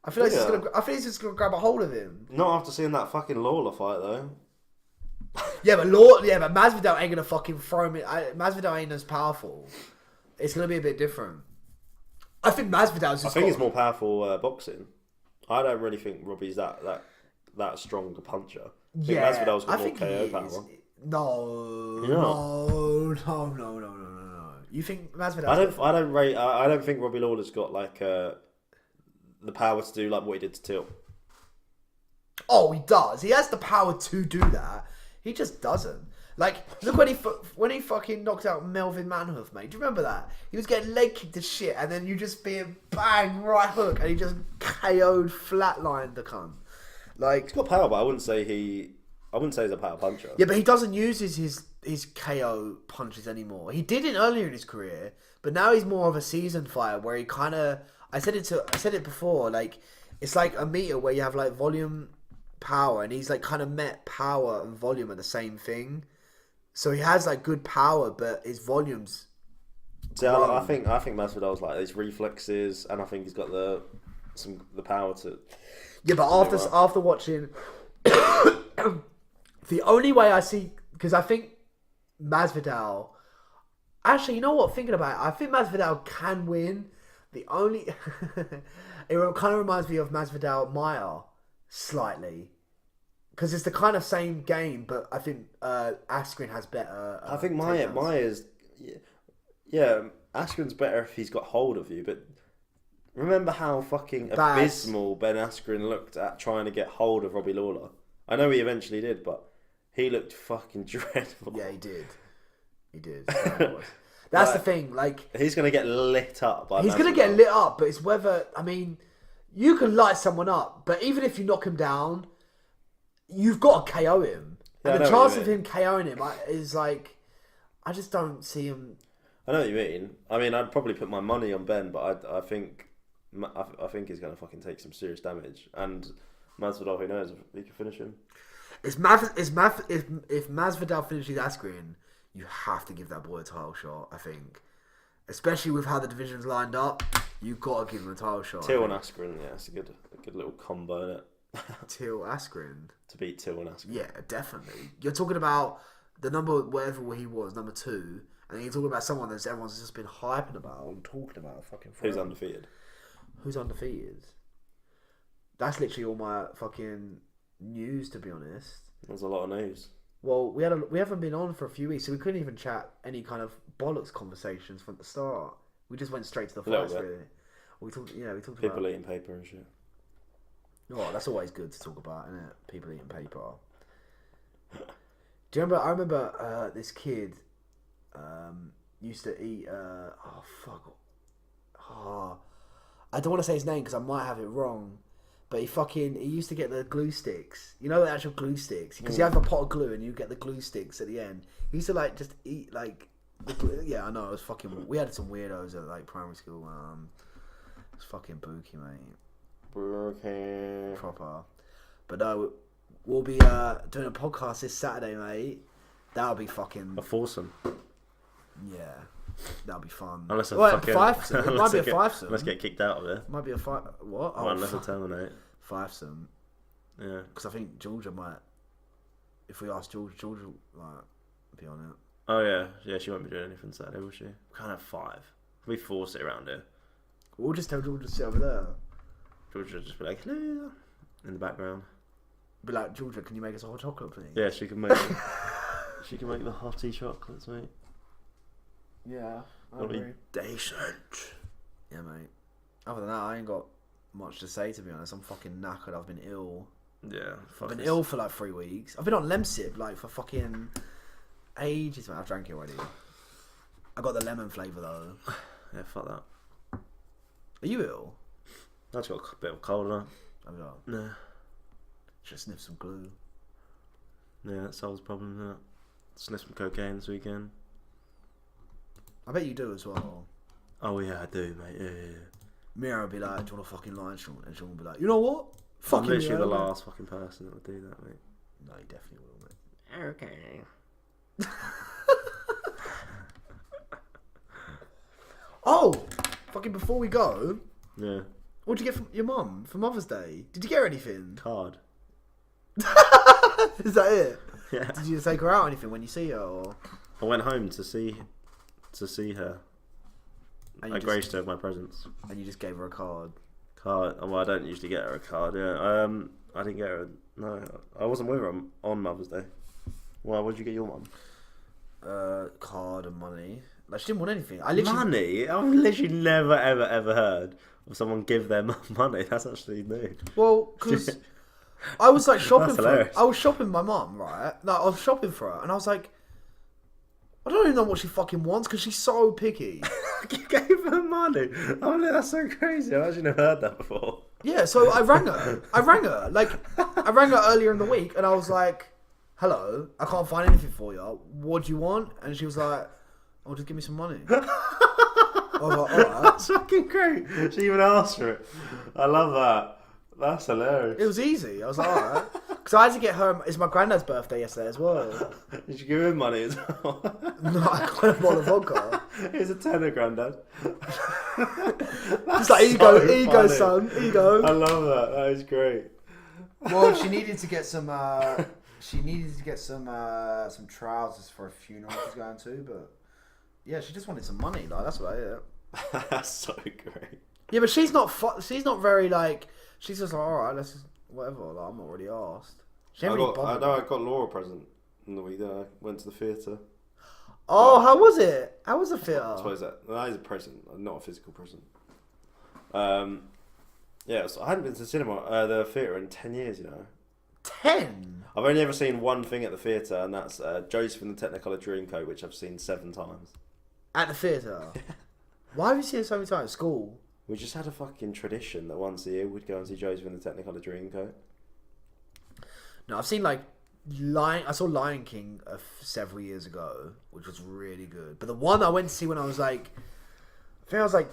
I feel like he's just gonna grab a hold of him. Not after seeing that fucking Lawler fight though. Yeah, but Masvidal ain't gonna fucking throw him. Masvidal ain't as powerful. It's gonna be a bit different. I think Masvidal's just. I think he's more powerful boxing. I don't really think Robbie's that strong a puncher. I think Masvidal's got more KO power. No. You think Masvidal? I don't think Robbie Lawler's got like the power to do like what he did to Till. Oh, he does. He has the power to do that. He just doesn't. Like, look when he fucking knocked out Melvin Manhoef, mate. Do you remember that? He was getting leg kicked to shit, and then you just be a bang right hook, and he just KO'd, flatlined the cunt. Like, he's got power, but I wouldn't say he's a power puncher. Yeah, but he doesn't use his KO punches anymore. He did it earlier in his career, but now he's more of a seasoned fighter where he kind of. I said it before. Like, it's like a meter where you have like volume, power, and he's like kind of met power and volume are the same thing. So he has like good power, but his volume's. So I think Masvidal's like his reflexes, and I think he's got the power to. Yeah, but after watching, the only way I see, because I think Masvidal. Actually, you know what? Thinking about it, I think Masvidal can win. The only it kind of reminds me of Masvidal Maia slightly. Because it's the kind of same game, but I think Askren has better. I think Maia's. Yeah, Askren's better if he's got hold of you, but remember how fucking abysmal Ben Askren looked at trying to get hold of Robbie Lawler? I know he eventually did, but he looked fucking dreadful. Yeah, he did. He did. That's the thing. Like, he's going to get lit up by He's going to get lit up, but it's whether. I mean, you can light someone up, but even if you knock him down. You've got to KO him. And the chance of him KOing him is like... I just don't see him... I know what you mean. I mean, I'd probably put my money on Ben, but I think he's going to fucking take some serious damage. And Masvidal, who knows, if he can finish him. If Masvidal finishes Askren, you have to give that boy a title shot, I think. Especially with how the division's lined up, you've got to give him a title shot. Till and Askren, yeah, it's a good little combo, isn't it? Till Askren. To beat Till and Askren. Yeah, definitely. You're talking about the number, whatever he was, number 2, and then you're talking about someone that everyone's just been hyping about and talking about fucking forever. Who's undefeated? Who's undefeated? That's literally all my fucking news, to be honest. There's a lot of news. Well, we haven't been on for a few weeks, so we couldn't even chat any kind of bollocks conversations from the start. We just went straight to the fights, really. We talked people about eating paper and shit. Oh, that's always good to talk about, isn't it? People eating paper. Do you remember? I remember this kid used to eat. I don't want to say his name because I might have it wrong. But he used to get the glue sticks. You know the actual glue sticks? Because you have a pot of glue and you get the glue sticks at the end. He used to like just eat like the glue. Yeah, I know. It was fucking. We had some weirdos at like primary school. It was fucking booky, mate. Proper. But no, we'll be doing a podcast this Saturday, mate. That'll be fucking a foursome. Yeah, that'll be fun. Unless a fivesome. It might be a fivesome. Let's get kicked out of it. Might be a what? Oh, unless I terminate. Fivesome. Yeah. Because I think Georgia might. If we ask Georgia will like be on it. Oh yeah. She won't be doing anything Saturday, will she? We can't have 5. We force it around here. We'll just tell Georgia to sit over there. Georgia will just be like, hello, in the background. Be like, Georgia, can you make us a hot chocolate, please? Yeah, she can make she can make the hottie chocolates, mate. Yeah, That'll be decent. Yeah, mate. Other than that, I ain't got much to say, to be honest. I'm fucking knackered. I've been ill. Yeah, I've been ill for like 3 weeks. I've been on Lemsip like for fucking ages, man. I've drank it already. I got the lemon flavour though. Yeah, fuck that. Are you ill? I've got a bit of cold on. Have you got? No. Should sniff some glue. Yeah, that solves the problem, doesn't it? Sniff some cocaine this weekend. I bet you do as well. Oh yeah, I do, mate. Yeah. Mira will be like, do you want a fucking line, Sean? And Sean will be like, you know what? I'm literally the last fucking person that would do that, mate. No, you definitely will, mate. Okay. Oh! Fucking before we go, Yeah. what'd you get from your mum for Mother's Day? Did you get her anything? Card. Is that it? Yeah. Did you take her out or anything when you see her? Or? I went home to see her. I graced her with my presence. And you just gave her a card. Card. Well, I don't usually get her a card. Yeah. I didn't get her. No, I wasn't with her on Mother's Day. Why? What did you get your mum? Card and money. Like, she didn't want anything. Money? I've literally never, ever heard of someone give them money. That's actually new. Well, because I was like shopping That's for her. hilarious. I was shopping my mum, right? No, I was shopping for her, and I was like, I don't even know what she fucking wants because she's so picky. You gave her money? Oh, no, that's so crazy. I've actually never heard that before. Yeah, so I rang her. I rang her earlier in the week, and I was like, hello, I can't find anything for you. What do you want? And she was like, oh, just give me some money. I was like, alright. That's fucking great. She even asked for it. I love that. That's hilarious. It was easy. I was like, alright. Because I had to get her, it's my granddad's birthday yesterday as well. Did you give him money as well? No, I got a bottle of vodka. Here's a tenner, Grandad. Just like, here you go, son. Here you go. I love that. That is great. Well, she needed to get some, some trousers for a funeral she's going to, but yeah, she just wanted some money. Like, that's about it. That's so great. Yeah, but she's not very like. She's just like, all right, let's just whatever. Like, I'm not really asked. She ain't really bothered. I got Laura a present in the week. I went to the theatre. Oh, how was it? How was the theatre? I suppose that is a present, not a physical present. Yeah, so I hadn't been to the cinema, the theatre in 10 years. 10. I've only ever seen one thing at the theatre, and that's Joseph and the Technicolor Dreamcoat, which I've seen 7 times. At the theatre. Why have you seen it so many times? School. We just had a fucking tradition that once a year we'd go and see Joseph and the Technicolor Dreamcoat. No, I've seen I saw Lion King several years ago, which was really good. But the one I went to see when I was like, I think I was like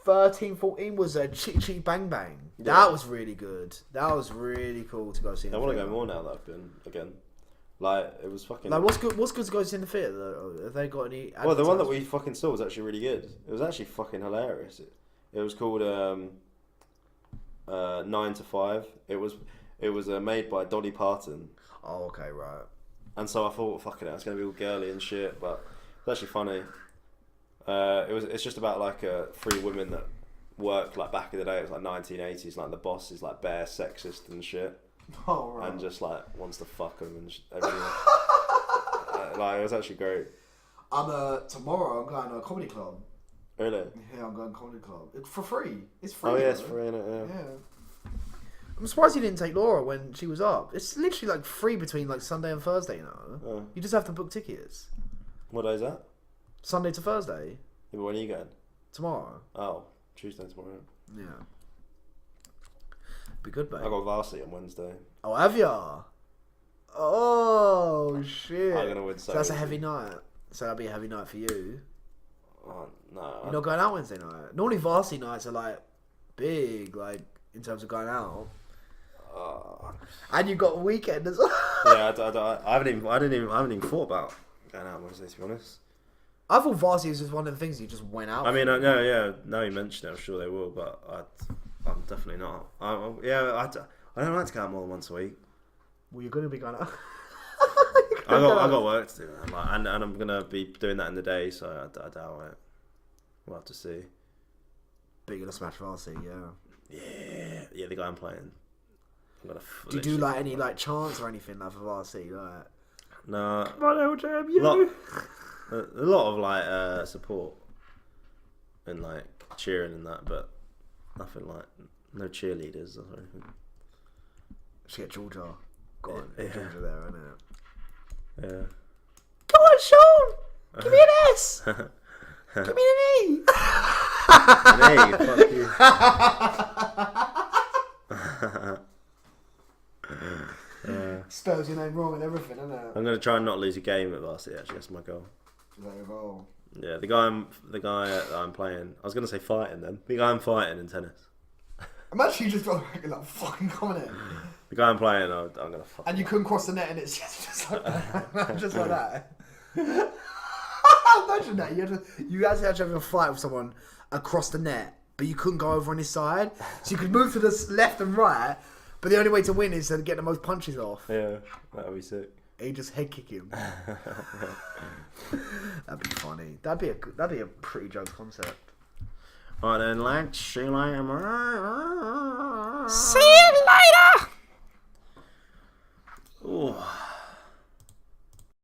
13, 14 was Chitty Chitty Bang Bang. Yeah. That was really good. That was really cool to go see. I want to go more now that I've been again. Like, it was fucking... Like, what's good to go see in the theatre, though? Have they got any... Well, the one that we fucking saw was actually really good. It was actually fucking hilarious. It was called 9 to 5. It was made by Dolly Parton. Oh, okay, right. And so I thought, fucking hell, it's going to be all girly and shit, but it's actually funny. It's just about, like, 3 women that work, like, back in the day. It was, like, 1980s. Like, the boss is, like, bare sexist and shit. Oh, right. And just like wants to fuck them and everything. Like, it was actually great. Tomorrow I'm going to a comedy club. Really? Yeah, I'm going to a comedy club. It's for free. It's free. Oh yeah, it's free, innit? Yeah. I'm surprised you didn't take Laura when she was up. It's literally like free between like Sunday and Thursday now. Oh. You just have to book tickets. What day is that? Sunday to Thursday. Yeah, but when are you going? Tomorrow. Oh, Tuesday tomorrow. Yeah. Be good, mate. I got varsity on Wednesday. Oh, have ya? Oh shit! I'm gonna win so that's easy. a heavy night. So that'll be a heavy night for you. Oh no! You're not going out Wednesday night. Normally varsity nights are like big, like in terms of going out. And you got a weekend as well. Yeah, I haven't even thought about going out on Wednesday, to be honest. I thought varsity was just one of the things you just went out. I mean, no, yeah. Now you mention it, I'm sure they will, but I'm definitely not. I don't like to go out more than once a week. Well, you're going to be going out. I got work to do, man. And I'm gonna be doing that in the day, so I doubt it. We'll have to see. But you're gonna smash varsity, yeah. Yeah, the guy I'm playing. Do you do like any like chants or anything like for varsity? Like, no. come on, LJM, you. A lot of like support and like cheering and that, but nothing like no cheerleaders or anything. Shit, Georgia. Go on, Yeah. Georgia there, isn't it? Yeah. Come on, Sean! Give me an S! Give me an E! Hey, fuck you. spells your name wrong and everything, isn't it? I'm gonna try and not lose a game at varsity. Actually, that's my goal. Is that your goal? Yeah, the guy that I'm playing. I was gonna say fighting then. The guy I'm fighting in tennis. Imagine you just got like fucking coming in. The guy I'm playing, I'm gonna fuck. And you couldn't cross the net, and it's just like that. Just like that. Imagine that. You actually had to have a fight with someone across the net, but you couldn't go over on his side. So you could move to the left and right, but the only way to win is to get the most punches off. Yeah, that would be sick. He just head kick him. That'd be funny. That'd be a pretty joke concept. Alright then, let's see you later. See you